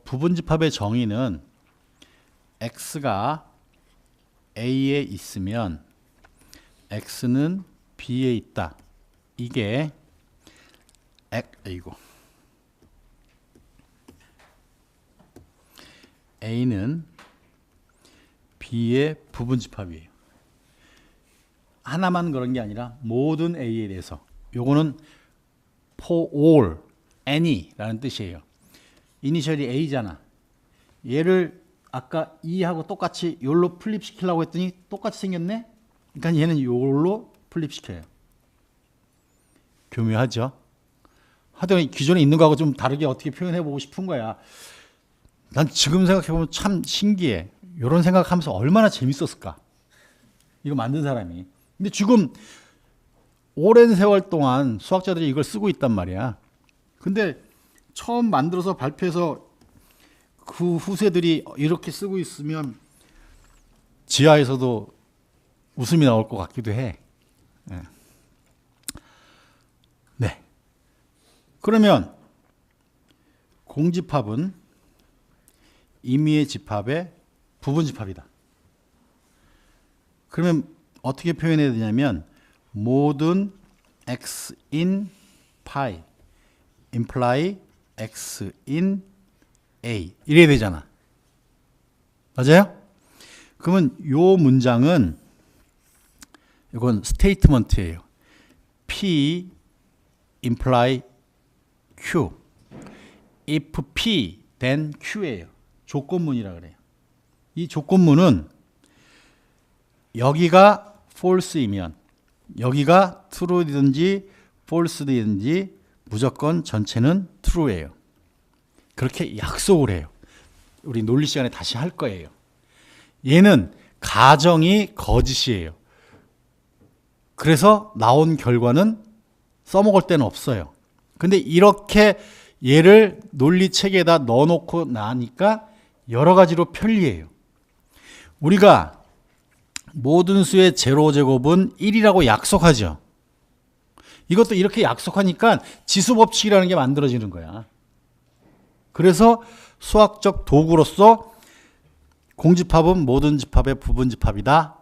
부분집합의 정의는 x가 a에 있으면 x는 b에 있다. 이게 a는 b의 부분집합이에요. 하나만 그런 게 아니라 모든 a에 대해서. 요거는 for all, any라는 뜻이에요. 이니셜이 a잖아. 얘를 아까 2하고 똑같이 요로 플립시키려고 했더니 똑같이 생겼네? 그러니까 얘는 요로 플립시켜요. 교묘하죠? 하여튼 기존에 있는 거하고 좀 다르게 어떻게 표현해보고 싶은 거야. 난 지금 생각해보면 참 신기해. 이런 생각하면서 얼마나 재밌었을까? 이거 만든 사람이. 근데 지금 오랜 세월 동안 수학자들이 이걸 쓰고 있단 말이야. 근데 처음 만들어서 발표해서 그 후세들이 이렇게 쓰고 있으면 지하에서도 웃음이 나올 것 같기도 해. 네. 그러면 공집합은 임의의 집합의 부분집합이다. 그러면 어떻게 표현해야 되냐면 모든 x in pi imply x in a 이래야 되잖아. 맞아요? 그러면 요 문장은 이건 스테이트먼트예요. p imply q if p then q예요. 조건문이라 그래요. 이 조건문은 여기가 false이면 여기가 true든지 false든지 무조건 전체는 true예요. 그렇게 약속을 해요. 우리 논리 시간에 다시 할 거예요. 얘는 가정이 거짓이에요. 그래서 나온 결과는 써먹을 데는 없어요. 근데 이렇게 얘를 논리 체계에다 넣어놓고 나니까 여러 가지로 편리해요. 우리가 모든 수의 제로제곱은 1이라고 약속하죠. 이것도 이렇게 약속하니까 지수법칙이라는 게 만들어지는 거야. 그래서 수학적 도구로서 공집합은 모든 집합의 부분집합이다.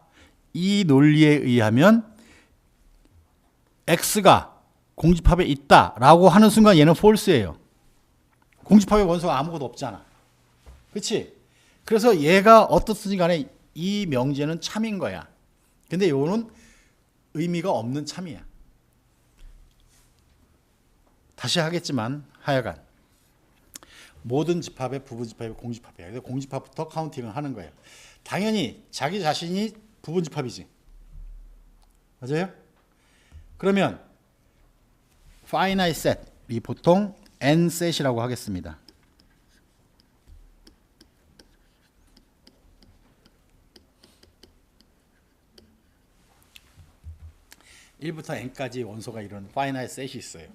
이 논리에 의하면 x가 공집합에 있다라고 하는 순간 얘는 false예요. 공집합의 원소가 아무것도 없잖아. 그렇지? 그래서 얘가 어떻든지 간에 이 명제는 참인 거야. 근데 요거는 의미가 없는 참이야. 다시 하겠지만 하여간 모든 집합의 부분집합이 공집합이야. 그래서 공집합부터 카운팅을 하는 거예요. 당연히 자기 자신이 부분집합이지. 맞아요? 그러면 finite set이 보통 n set이라고 하겠습니다. 1부터 n까지 원소가 이런 finite set이 있어요.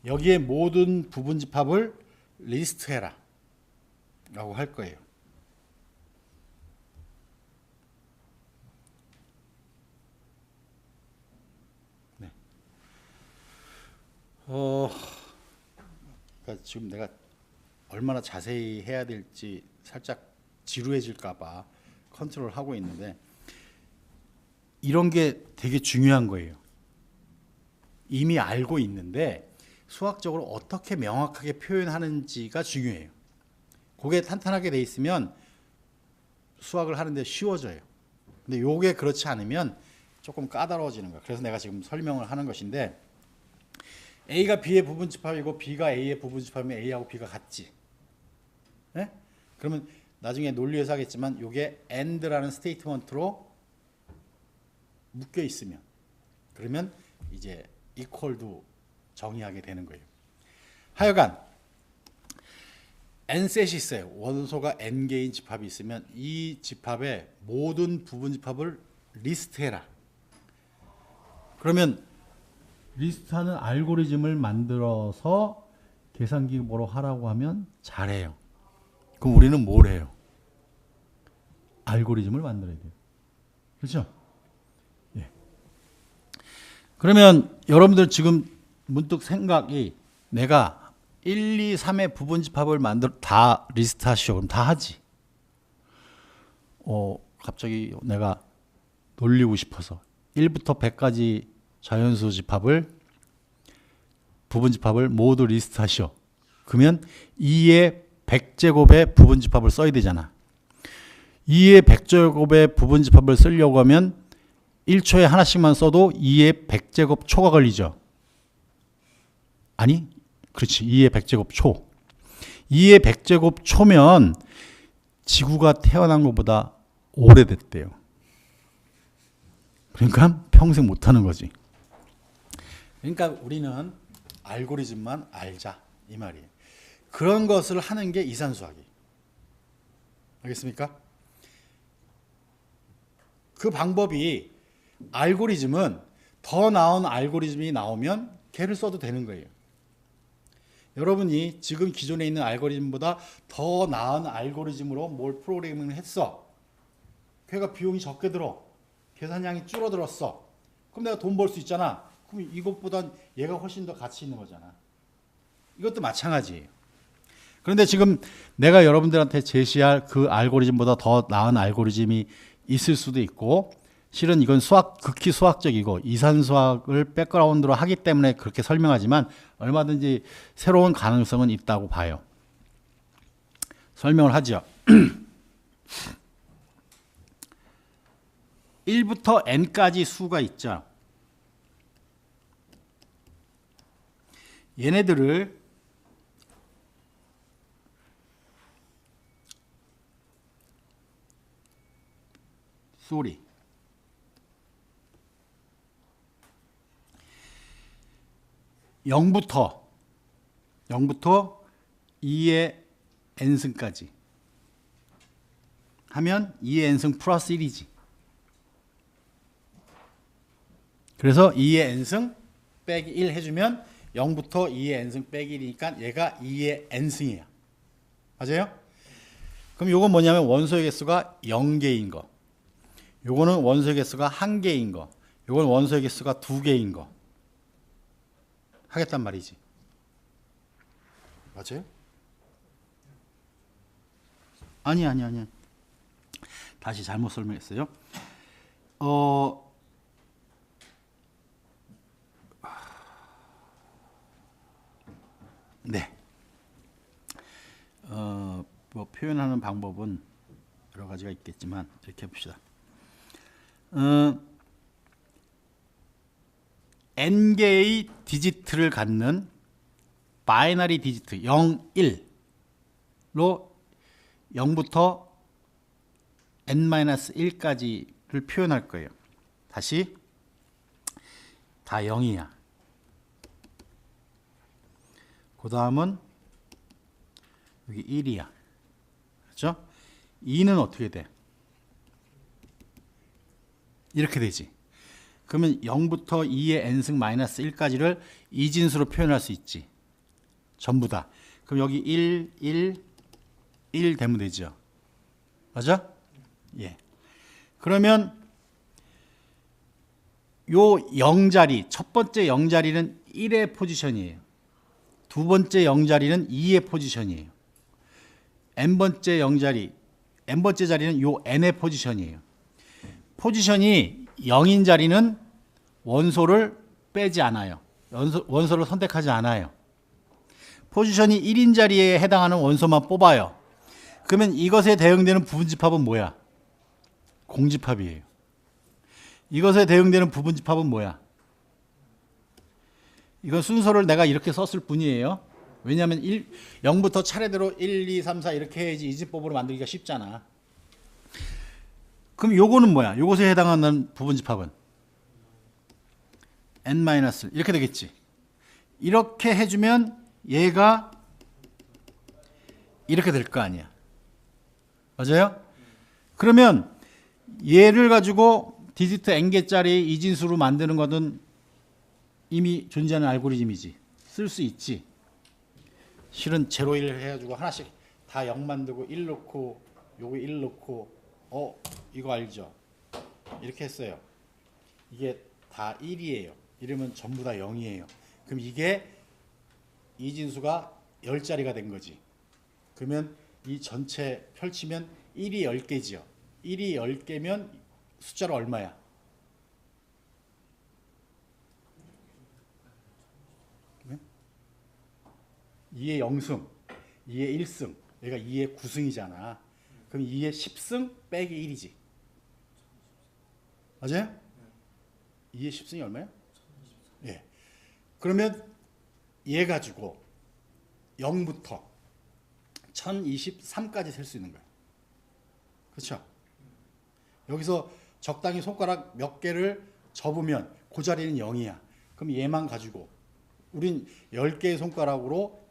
여기에 모든 부분집합을 리스트해라 라고 할 거예요. 네. 그러니까 지금 내가 얼마나 자세히 해야 될지 살짝 지루해질까 봐 컨트롤하고 있는데 이런 게 되게 중요한 거예요. 이미 알고 있는데 수학적으로 어떻게 명확하게 표현하는지가 중요해요. 그게 탄탄하게 돼 있으면 수학을 하는데 쉬워져요. 근데 요게 그렇지 않으면 조금 까다로워지는 거예요. 그래서 내가 지금 설명을 하는 것인데 A가 B의 부분집합이고 B가 A의 부분집합이면 A하고 B가 같지. 네? 그러면 나중에 논리에서 하겠지만 이게 AND라는 스테이트먼트로 묶여 있으면 그러면 이제 equal도 정의하게 되는 거예요. 하여간 n셋이 있어요. 원소가 n개인 집합이 있으면 이 집합의 모든 부분집합을 리스트해라. 그러면 리스트하는 알고리즘을 만들어서 계산기 뭐로 하라고 하면 잘해요. 그럼 우리는 뭘 해요? 알고리즘을 만들어야 돼요. 그렇죠? 예. 그러면 여러분들 지금 문득 생각이 내가 1, 2, 3의 부분집합을 다 리스트 하시오. 그럼 다 하지. 갑자기 내가 놀리고 싶어서 1부터 100까지 자연수 집합을 부분집합을 모두 리스트 하시오. 그러면 2의 100제곱의 부분집합을 써야 되잖아. 2의 100제곱의 부분집합을 쓰려고 하면 1초에 하나씩만 써도 2의 100제곱 초가 걸리죠. 아니, 그렇지. 2의 100제곱 초. 2의 100제곱 초면 지구가 태어난 것보다 오래됐대요. 그러니까 평생 못하는 거지. 그러니까 우리는 알고리즘만 알자 이 말이에요. 그런 것을 하는 게 이산수학이에요. 알겠습니까? 그 방법이 알고리즘은 더 나은 알고리즘이 나오면 걔를 써도 되는 거예요. 여러분이 지금 기존에 있는 알고리즘보다 더 나은 알고리즘으로 뭘 프로그래밍을 했어. 걔가 비용이 적게 들어. 계산량이 줄어들었어. 그럼 내가 돈 벌 수 있잖아. 그럼 이것보단 얘가 훨씬 더 가치 있는 거잖아. 이것도 마찬가지예요. 그런데 지금 내가 여러분들한테 제시할 그 알고리즘보다 더 나은 알고리즘이 있을 수도 있고 실은 이건 극히 수학적이고 이산수학을 백그라운드로 하기 때문에 그렇게 설명하지만 얼마든지 새로운 가능성은 있다고 봐요. 설명을 하죠. 1부터 n까지 수가 있죠. 얘네들을 쏘리 0부터 2의 n승까지 하면 2의 n승 플러스 1이지. 그래서 2의 n승 빼기 1 해주면 0부터 2의 n승 빼기 1이니까 얘가 2의 n승이야. 맞아요? 그럼 요건 뭐냐면 원소의 개수가 0개인 거. 요거는 원소의 개수가 1개인 거. 요건 원소의 개수가 2개인 거. 하겠단 말이지. 맞아요? 아니. 다시 잘못 설명했어요. 네. 뭐 표현하는 방법은 여러 가지가 있겠지만 이렇게 해봅시다. n개의 디지트를 갖는 바이너리 디지트 0, 1로 0부터 n-1까지를 표현할 거예요. 다시 다 0이야. 그 다음은 여기 1이야. 그렇죠? 2는 어떻게 돼? 이렇게 되지. 그러면 0부터 2의 n승 마이너스 1까지를 이진수로 표현할 수 있지. 전부 다. 그럼 여기 1, 1, 1 되면 되죠. 맞아? 예. 그러면 요 0자리, 첫 번째 0자리는 1의 포지션이에요. 두 번째 0자리는 2의 포지션이에요. n번째 0자리, n번째 자리는 요 n의 포지션이에요. 포지션이 0인 자리는 원소를 빼지 않아요. 원소를 선택하지 않아요. 포지션이 1인 자리에 해당하는 원소만 뽑아요. 그러면 이것에 대응되는 부분집합은 뭐야? 공집합이에요. 이것에 대응되는 부분집합은 뭐야? 이건 순서를 내가 이렇게 썼을 뿐이에요. 왜냐하면 0부터 차례대로 1, 2, 3, 4 이렇게 해야지 이진법으로 만들기가 쉽잖아. 그럼 요거는 뭐야? 요것에 해당하는 부분집합은 n- 이렇게 되겠지. 이렇게 해주면 얘가 이렇게 될 거 아니야. 맞아요? 그러면 얘를 가지고 디지트 n개짜리 이진수로 만드는 것은 이미 존재하는 알고리즘이지. 쓸 수 있지. 실은 제로 1 해가지고 하나씩 다 0 만들고 1 넣고 요거 1 넣고 이거 알죠? 이렇게 했어요. 이게 다 1이에요. 이러면 전부 다 0이에요. 그럼 이게 이진수가 10자리가 된 거지. 그러면 이 전체 펼치면 1이 10개지요. 1이 10개면 숫자로 얼마야? 2의 0승, 2의 1승, 얘가 2의 9승이잖아. 그럼 2의 10승 빼기 1이지. 맞아요? 2의 10승이 얼마야? 예. 그러면 얘 가지고 0부터 1023까지 셀 수 있는 거야. 그렇죠? 여기서 적당히 손가락 몇 개를 접으면 그 자리는 0이야. 그럼 얘만 가지고 우린 10개의 손가락으로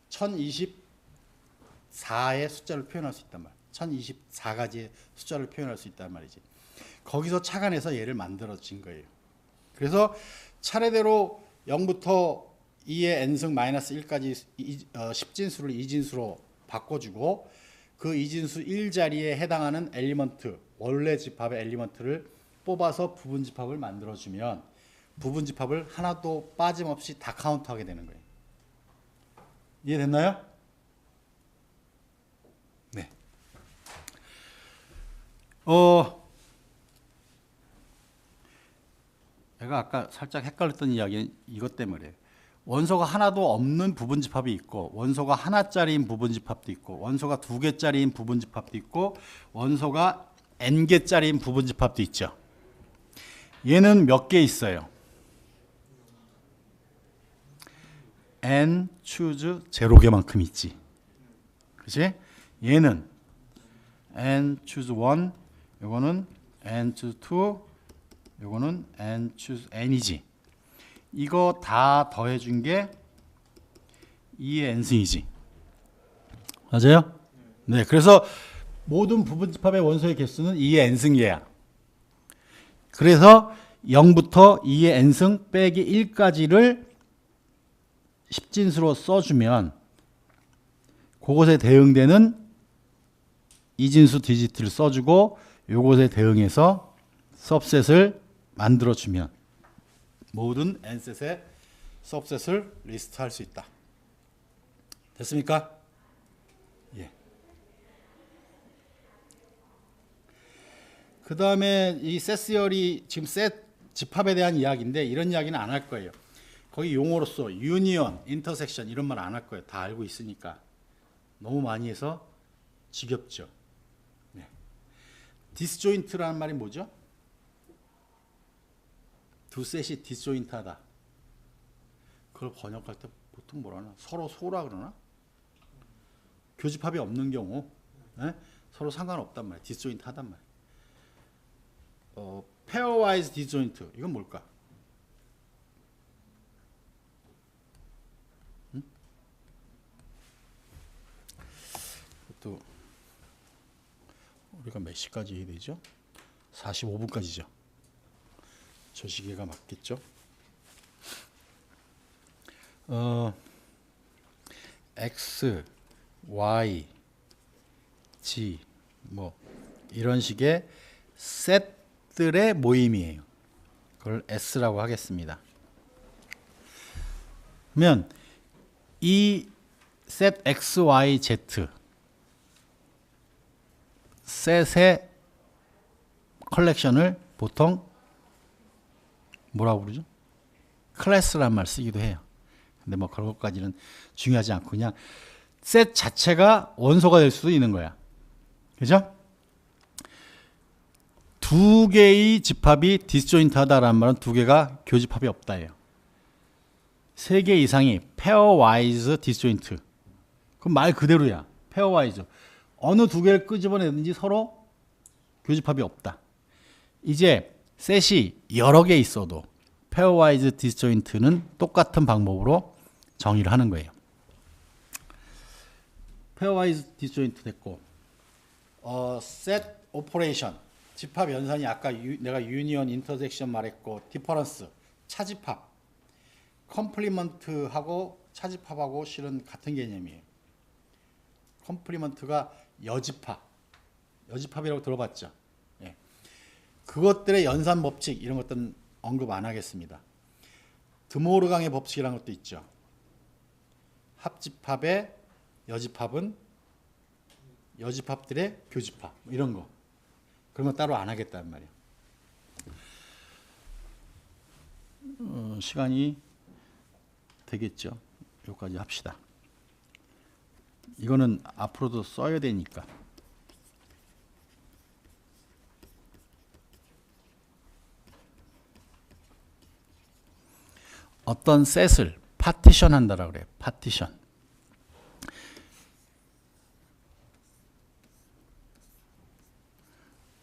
1024의 숫자를 표현할 수 있단 말이야. 1024가지의 숫자를 표현할 수 있단 말이지. 거기서 착안해서 얘를 만들어진 거예요. 그래서 차례대로 0부터 2의 n승 마이너스 1까지 10진수를 2진수로 바꿔주고 그 이진수 1자리에 해당하는 엘리먼트, 원래 집합의 엘리먼트를 뽑아서 부분집합을 만들어주면 부분집합을 하나도 빠짐없이 다 카운트하게 되는 거예요. 이해됐나요? 네. 제가 아까 살짝 헷갈렸던 이야기는 이것 때문에 원소가 하나도 없는 부분집합이 있고 원소가 하나짜리인 부분집합도 있고 원소가 2개짜리인 부분집합도 있고 원소가 n개짜리인 부분집합도 있죠. 얘는 몇 개 있어요? n choose 0개만큼 있지. 그치? 얘는 n choose 1, 요거는 n choose 2, 요거는 n choose n이지. 이거 다 더해준 게 2의 n승이지. 맞아요? 네, 그래서 모든 부분집합의 원소의 개수는 2의 n승이야. 그래서 0부터 2의 n승 빼기 1까지를 10진수로 써주면 그것에 대응되는 이진수 디지트를 써주고 요것에 대응해서 subset을 만들어주면 모든 n셋의 subset을 리스트할 수 있다. 됐습니까? 예. 그 다음에 이 셋시얼이 지금 셋 집합에 대한 이야기인데 이런 이야기는 안 할 거예요. 거기 용어로서 유니언, 인터섹션 이런 말 안 할 거예요. 다 알고 있으니까. 너무 많이 해서 지겹죠. 네. 디스조인트라는 말이 뭐죠? 두 셋이 디스조인트하다. 그걸 번역할 때 보통 뭐라 하나? 서로 소라 그러나? 교집합이 없는 경우 네? 서로 상관없단 말이에요. 디스조인트하단 말이에요. 페어와이즈 디스조인트 이건 뭘까? 또 우리가 몇 시까지 해야 되죠? 45분까지죠. 저 시계가 맞겠죠? X, Y, G 뭐 이런 식의 셋들의 모임이에요. 그걸 S라고 하겠습니다. 그러면 이 셋 X, Y, Z 셋의 컬렉션을 보통 뭐라고 그러죠? 클래스란 말 쓰기도 해요. 근데 뭐 그런 것까지는 중요하지 않고 그냥 셋 자체가 원소가 될 수도 있는 거야. 그죠? 두 개의 집합이 디스조인트하다라는 말은 두 개가 교집합이 없다예요. 3개 이상이 페어와이즈 디스조인트. 그럼 말 그대로야. 페어와이즈. 어느 두 개를 끄집어내든지 서로 교집합이 없다. 이제 셋이 여러 개 있어도 페어와이즈 디스조인트는 똑같은 방법으로 정의를 하는 거예요. 페어와이즈 디스조인트 됐고, 셋 오퍼레이션, 집합 연산이 아까 내가 유니언, 인터섹션 말했고, 디퍼런스, 차집합, 컴플리먼트하고 차집합하고 실은 같은 개념이에요. 컴플리먼트가 여집합이라고 들어봤죠? 예. 그것들의 연산 법칙 이런 것들은 언급 안 하겠습니다. 드모르강의 법칙이라는 것도 있죠. 합집합의 여집합은 여집합들의 교집합 이런 거. 그런 거 따로 안 하겠다는 말이에요. 시간이 되겠죠. 여기까지 합시다. 이거는 앞으로도 써야 되니까. 어떤 셋을 파티션 한다라고 그래요. 파티션.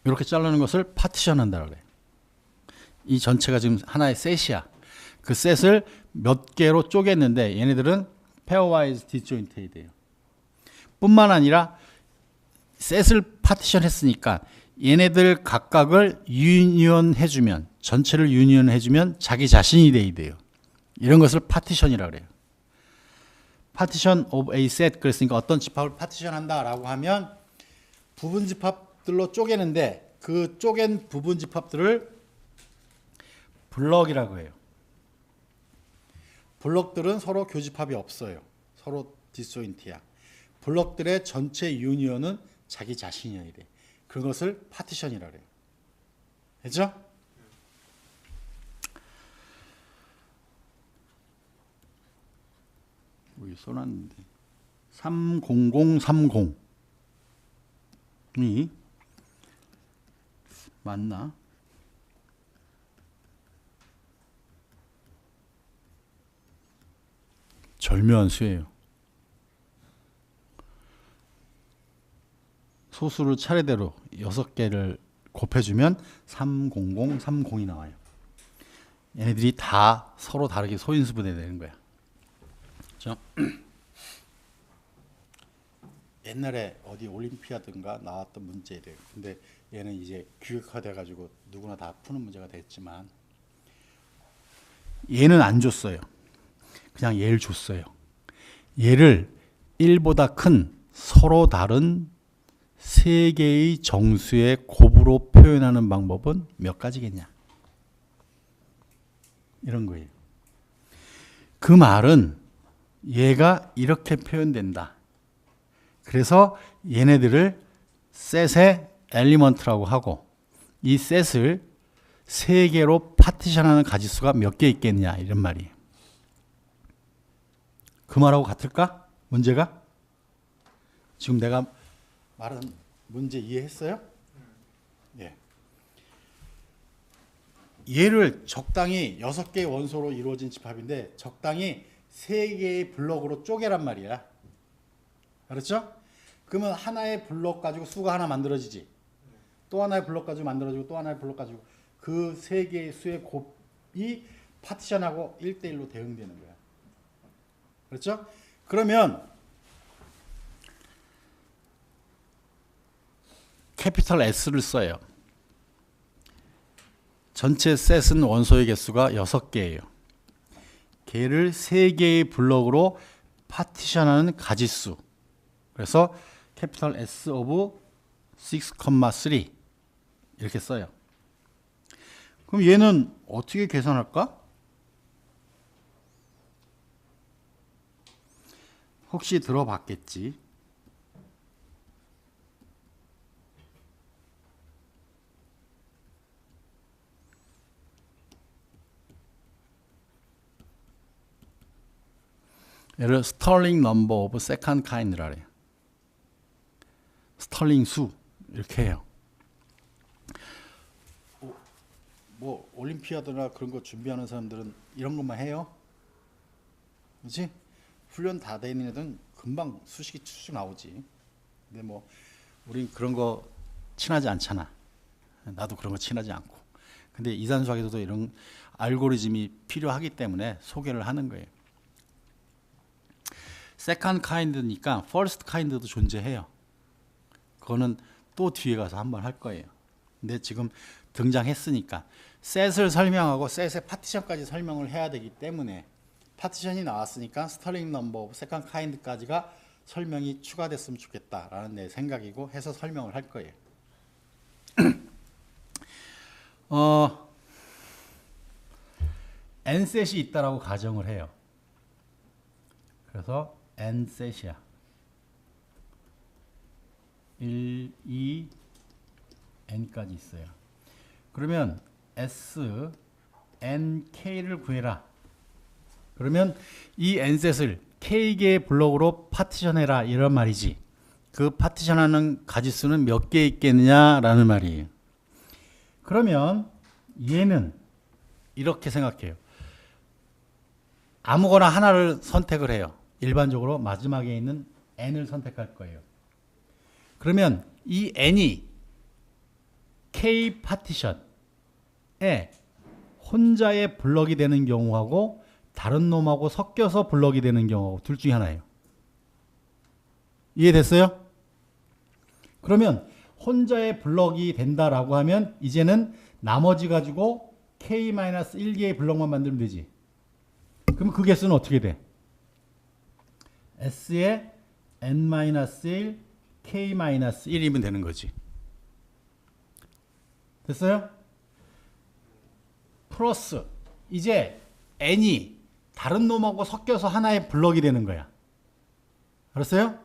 이렇게 자르는 것을 파티션 한다라고 그래요. 이 전체가 지금 하나의 셋이야. 그 셋을 몇 개로 쪼갰는데 얘네들은 페어와이즈 디스조인트해야 돼요. 뿐만 아니라 셋을 파티션 했으니까 얘네들 각각을 유니언 해주면, 전체를 유니언 해주면 자기 자신이 돼야 돼요. 이런 것을 파티션이라고 그래요. 파티션 오브 a set. 그랬으니까 어떤 집합을 파티션 한다라고 하면 부분 집합들로 쪼개는데 그 쪼갠 부분 집합들을 블럭이라고 해요. 블럭들은 서로 교집합이 없어요. 서로 디스조인트야. 블럭들의 전체 유니언은 자기 자신이어야 돼. 그것을 파티션이라고 해요. 됐죠? 여기 써놨는데 30030이 맞나? 절묘한 수예요. 소수를 차례대로 6개를 곱해주면 30030이 나와요. 얘네들이 다 서로 다르게 소인수분해 되는 거야. 그렇죠? 옛날에 어디 올림피아드인가 나왔던 문제래요. 근데 얘는 이제 규격화돼 가지고 누구나 다 푸는 문제가 됐지만 얘는 안 줬어요. 그냥 얘를 줬어요. 얘를 1보다 큰 서로 다른 3개의 정수의 곱으로 표현하는 방법은 몇 가지겠냐? 이런 거예요. 그 말은 얘가 이렇게 표현된다. 그래서 얘네들을 셋의 엘리먼트라고 하고 이 셋을 3개로 파티션하는 가지수가 몇 개 있겠냐 이런 말이에요. 그 말하고 같을까? 문제가? 지금 내가 말한 문제 이해했어요? 예. 얘를 적당히 6개의 원소로 이루어진 집합인데 적당히 3개의 블럭으로 쪼개란 말이야. 그렇죠? 그러면 하나의 블럭 가지고 수가 하나 만들어지지. 또 하나의 블럭 가지고 만들어지고 또 하나의 블럭 가지고 그 3개의 수의 곱이 파티션하고 1대1로 대응되는 거야. 그렇죠? 그러면 캐피털 S를 써요. 전체 셋은 원소의 개수가 6개예요. 걔를 3개의 블럭으로 파티션하는 가지수. 그래서 캐피털 S 오브 6,3 이렇게 써요. 그럼 얘는 어떻게 계산할까? 혹시 들어봤겠지? 얘를 스털링 넘버 오브 세컨드 카인드라 그래요. 스털링 수 이렇게 해요. 뭐 올림피아드나 그런 거 준비하는 사람들은 이런 것만 해요? 그렇지? 훈련 다 돼 있는 애들은 금방 수식이 쭉쭉 나오지. 근데 뭐 우린 그런 거 친하지 않잖아. 나도 그런 거 친하지 않고. 근데 이산수학에서도 이런 알고리즘이 필요하기 때문에 소개를 하는 거예요. 세컨드 카인드니까 퍼스트 카인드도 존재해요. 그거는 또 뒤에 가서 한번 할 거예요. 근데 지금 등장했으니까 셋을 설명하고 셋의 파티션까지 설명을 해야 되기 때문에 파티션이 나왔으니까 스털링 넘버 오브 세컨드 카인드까지가 설명이 추가됐으면 좋겠다라는 내 생각이고 해서 설명을 할 거예요. n셋이 있다라고 가정을 해요. 그래서 n셋이야. 1, 2, n까지 있어요. 그러면 s, n, k를 구해라. 그러면 이 n셋을 k개의 블록으로 파티션해라 이런 말이지. 그 파티션하는 가지수는 몇 개 있겠느냐라는 말이에요. 그러면 얘는 이렇게 생각해요. 아무거나 하나를 선택을 해요. 일반적으로 마지막에 있는 n을 선택할 거예요. 그러면 이 n이 k 파티션에 혼자의 블럭이 되는 경우하고 다른 놈하고 섞여서 블럭이 되는 경우하고 둘 중에 하나예요. 이해됐어요? 그러면 혼자의 블럭이 된다라고 하면 이제는 나머지 가지고 k-1개의 블럭만 만들면 되지. 그럼 그 개수는 어떻게 돼? s의 n-1, k-1이면 되는 거지. 됐어요? 플러스 이제 n이 다른 놈하고 섞여서 하나의 블럭이 되는 거야. 알았어요?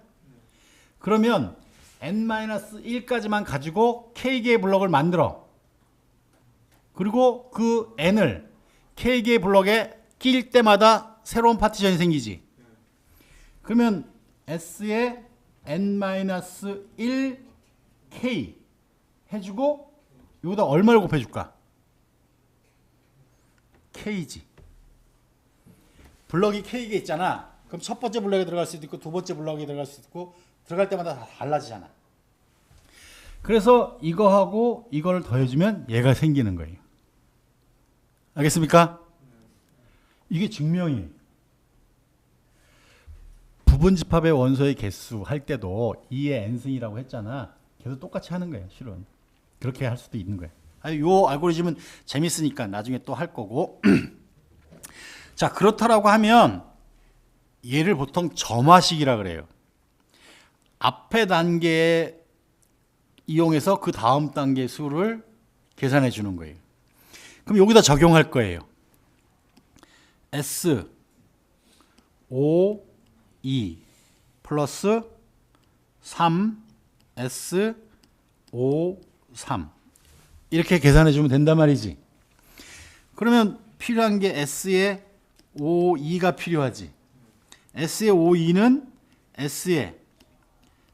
그러면 n-1까지만 가지고 k개의 블럭을 만들어. 그리고 그 n을 k개의 블럭에 낄 때마다 새로운 파티션이 생기지. 그러면 s의 n-1 k 해주고 여기다 얼마를 곱해줄까? k지. 블럭이 k개 있잖아. 그럼 첫 번째 블럭에 들어갈 수도 있고 두 번째 블럭에 들어갈 수도 있고 들어갈 때마다 다 달라지잖아. 그래서 이거하고 이거를 더해주면 얘가 생기는 거예요. 알겠습니까? 이게 증명이에요. 부분집합의 원소의 개수 할 때도 2의 n승이라고 했잖아. 계속 똑같이 하는 거예요. 실은. 그렇게 할 수도 있는 거예요. 이 알고리즘은 재밌으니까 나중에 또 할 거고. 자, 그렇다라고 하면 얘를 보통 점화식이라 그래요. 앞에 단계에 이용해서 그 다음 단계 수를 계산해 주는 거예요. 그럼 여기다 적용할 거예요. S, O, 2 플러스 3, S, O, 3 이렇게 계산해 주면 된단 말이지. 그러면 필요한 게 S의 O2가 필요하지. S의 O2는 S의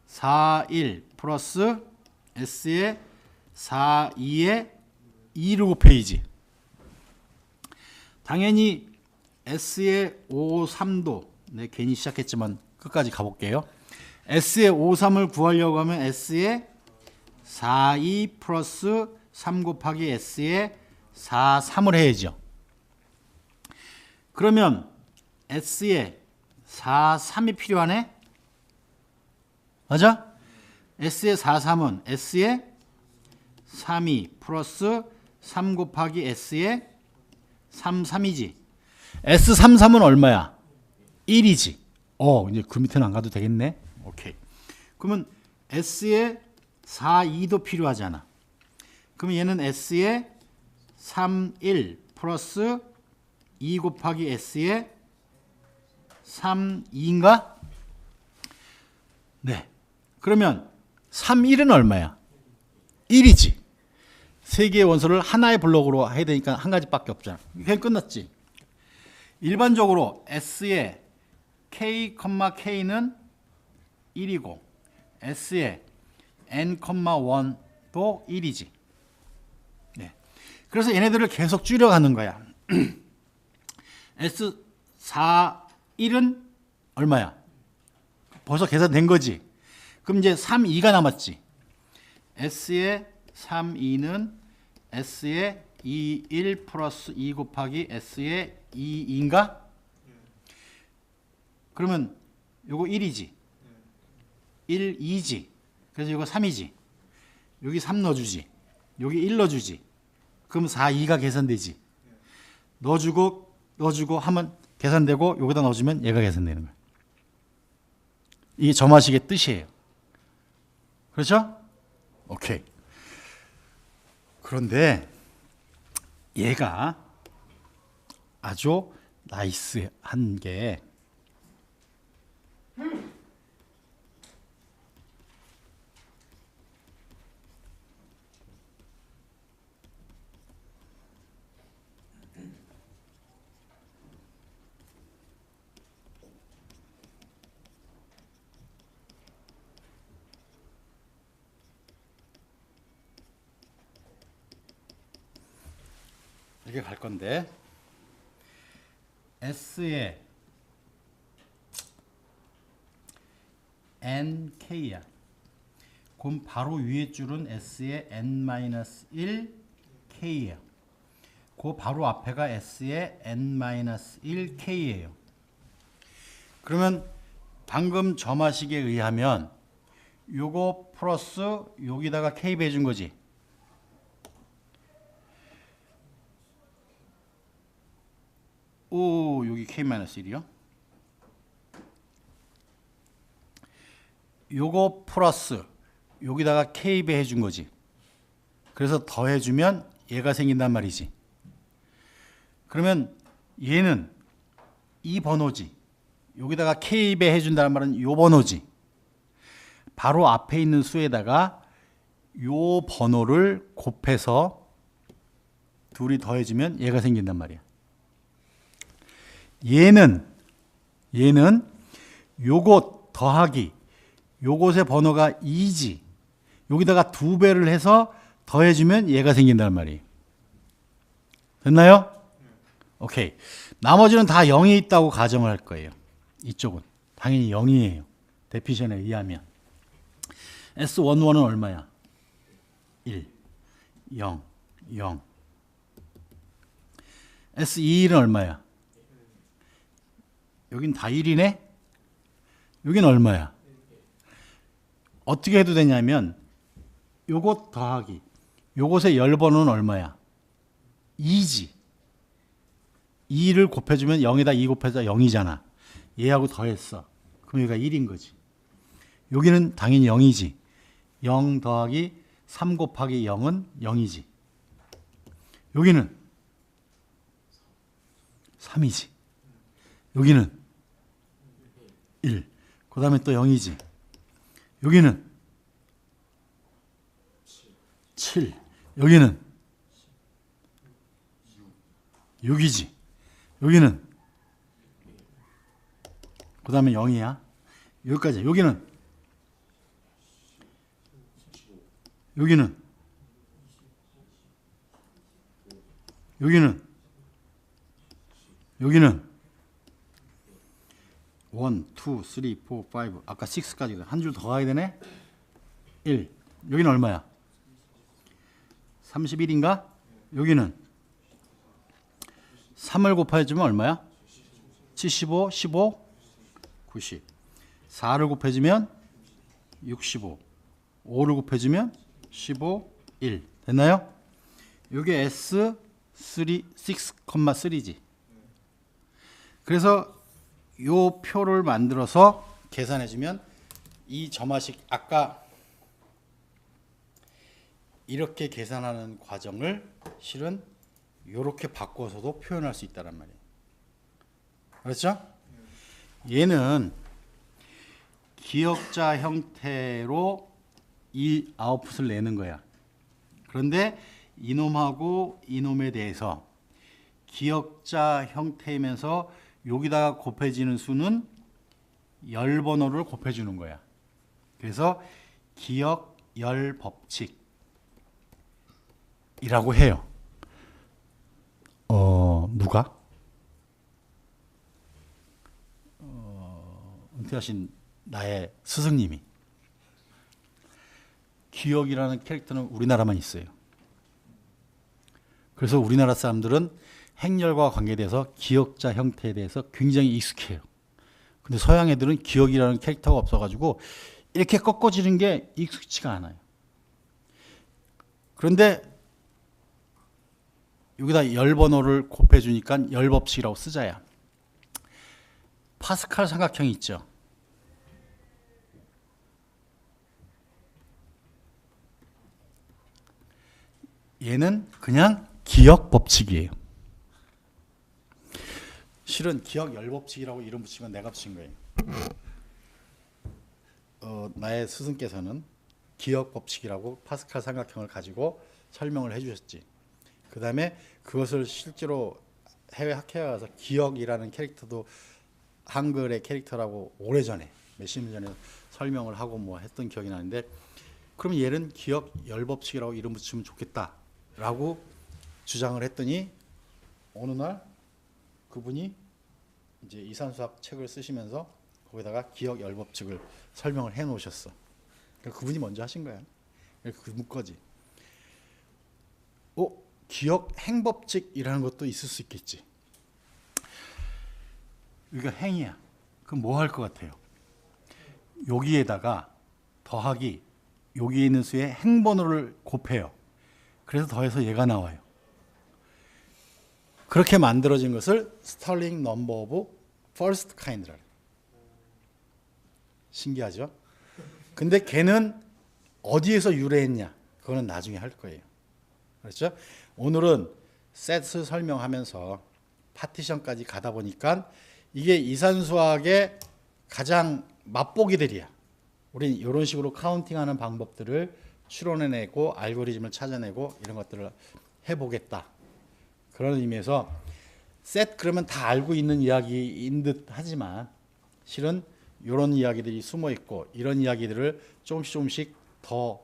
4, 1 플러스 S의 4, 2에 2를 곱해야지. 당연히 S의 O3도 괜히 시작했지만 끝까지 가볼게요. S의 O3을 구하려고 하면 S의 4, 2 플러스 3 곱하기 S의 4, 3을 해야죠. 그러면 S의 4, 3이 필요하네? 맞아? S의 4, 3은 S의 3, 2 플러스 3 곱하기 S의 3, 3이지. S, 3, 3은 얼마야? 1이지. 이제 그 밑에는 안 가도 되겠네. 오케이. 그러면 S의 4, 2도 필요하잖아. 그러면 얘는 S의 3, 1 플러스 2 곱하기 S의 3, 2인가? 네. 그러면 3, 1은 얼마야? 1이지. 세 개의 원소를 하나의 블록으로 해야 되니까 한 가지밖에 없잖아. 그냥 끝났지. 일반적으로 S의 K, K는 1이고 S의 n,1도 1이지. 네. 그래서 얘네들을 계속 줄여가는 거야. S 4, 1은 얼마야? 벌써 계산된 거지. 그럼 이제 3, 2가 남았지. S의 3, 2는 S의 2, 1 플러스 2 곱하기 S의 2, 2인가? 그러면 요거 1이지. 1, 2지. 그래서 이거 3이지. 여기 3 넣어주지. 여기 1 넣어주지. 그럼 4, 2가 계산되지. 넣어주고 하면 계산되고 여기다 넣어주면 얘가 계산되는 거야. 이게 점화식의 뜻이에요. 그렇죠? 오케이. 그런데 얘가 아주 나이스한 게 이렇게 갈 건데 S의 nk야. 그럼 바로 위에 줄은 S의 n-1k예요. 그 바로 앞에가 S의 n-1k예요. 그러면 방금 점화식에 의하면 요거 플러스 여기다가 k 배준 거지. 오, 여기 k-1이요. 요거 플러스 여기다가 k배 해준 거지. 그래서 더해주면 얘가 생긴단 말이지. 그러면 얘는 이 번호지. 여기다가 k배 해준다는 말은 요 번호지. 바로 앞에 있는 수에다가 요 번호를 곱해서 둘이 더해주면 얘가 생긴단 말이야. 얘는 요것 더하기 요것의 번호가 2지. 여기다가 2배를 해서 더해주면 얘가 생긴단 말이에요. 됐나요? 오케이. 나머지는 다 0이 있다고 가정을 할 거예요. 이쪽은 당연히 0이에요. 데피션에 의하면. S11은 얼마야? 1, 0, 0. S21은 얼마야? 여긴 다 1이네? 여긴 얼마야? 어떻게 해도 되냐면 요것 더하기 요것의 열번호는 얼마야? 2지. 2를 곱해주면 0에다 2 곱해서 0이잖아. 얘하고 더했어. 그럼 여기가 1인 거지. 여기는 당연히 0이지. 0 더하기 3 곱하기 0은 0이지. 여기는 3이지. 여기는 1. 그 다음에 또 0이지. 여기는 7. 여기는 6이지. 여기는 그 다음에 0이야. 여기까지. 여기는 여기는 1, 2, 3, 4, 5 아까 6까지 한 줄 더 가야 되네. 1. 여기는 얼마야? 31인가? 여기는 3을 곱해주면 얼마야? 75, 15, 90. 4를 곱해주면 65. 5를 곱해주면 15, 1. 됐나요? 이게 S3, 6,3지. 그래서 요 표를 만들어서 계산해주면 이 점화식 아까 이렇게 계산하는 과정을 실은 이렇게 바꿔서도 표현할 수 있다는 말이에요. 그렇죠? 얘는 기역자 형태로 이 아웃풋을 내는 거야. 그런데 이놈하고 이놈에 대해서 기역자 형태이면서 여기다가 곱해지는 수는 열 번호를 곱해주는 거야. 그래서 기역 열 법칙이라고 해요. 누가? 은퇴하신 나의 스승님이 기억이라는 캐릭터는 우리나라만 있어요. 그래서 우리나라 사람들은 행렬과 관계돼서 기억자 형태에 대해서 굉장히 익숙해요. 근데 서양 애들은 기억이라는 캐릭터가 없어가지고 이렇게 꺾어지는 게 익숙치가 않아요. 그런데 여기다 열 번호를 곱해주니까 열 법칙이라고 쓰자야. 파스칼 삼각형이 있죠. 얘는 그냥 기억 법칙이에요. 실은 기억 열 법칙이라고 이름 붙인 건 내가 붙인 거예요. 나의 스승께서는 기억 법칙이라고 파스칼 삼각형을 가지고 설명을 해주셨지. 그 다음에 그것을 실제로 해외 학회에 가서 기억이라는 캐릭터도 한글의 캐릭터라고 오래전에 몇십 년 전에 설명을 하고 뭐 했던 기억이 나는데, 그럼 얘는 기억 열 법칙이라고 이름 붙이면 좋겠다라고 주장을 했더니 어느 날 그분이 이제 이산수학 책을 쓰시면서 거기다가 기억 열 법칙을 설명을 해 놓으셨어. 그러니까 그분이 먼저 하신 거야. 그분 거지. 기억 행법칙이라는 것도 있을 수 있겠지. 이거 행이야. 그럼 뭐 할 것 같아요? 여기에다가 더하기, 여기에 있는 수에 행번호를 곱해요. 그래서 더해서 얘가 나와요. 그렇게 만들어진 것을 스털링 넘버 오브 퍼스트 카인드라. 신기하죠? 근데 걔는 어디에서 유래했냐? 그거는 나중에 할 거예요. 그렇죠? 오늘은 셋을 설명하면서 파티션까지 가다 보니까 이게 이산수학의 가장 맛보기들이야. 우린 이런 식으로 카운팅하는 방법들을 추론해내고 알고리즘을 찾아내고 이런 것들을 해보겠다. 그런 의미에서 셋 그러면 다 알고 있는 이야기인 듯 하지만 실은 이런 이야기들이 숨어 있고 이런 이야기들을 조금씩 더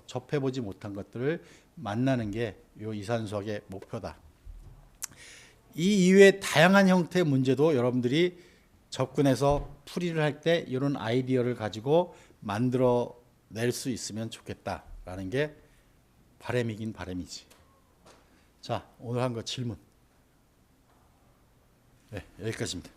접해보지 못한 것들을 만나는 게 이 이산수학의 목표다. 이 이외의 다양한 형태의 문제도 여러분들이 접근해서 풀이를 할 때 이런 아이디어를 가지고 만들어낼 수 있으면 좋겠다라는 게 바람이긴 바람이지. 자, 오늘 한 거 질문. 네, 여기까지입니다.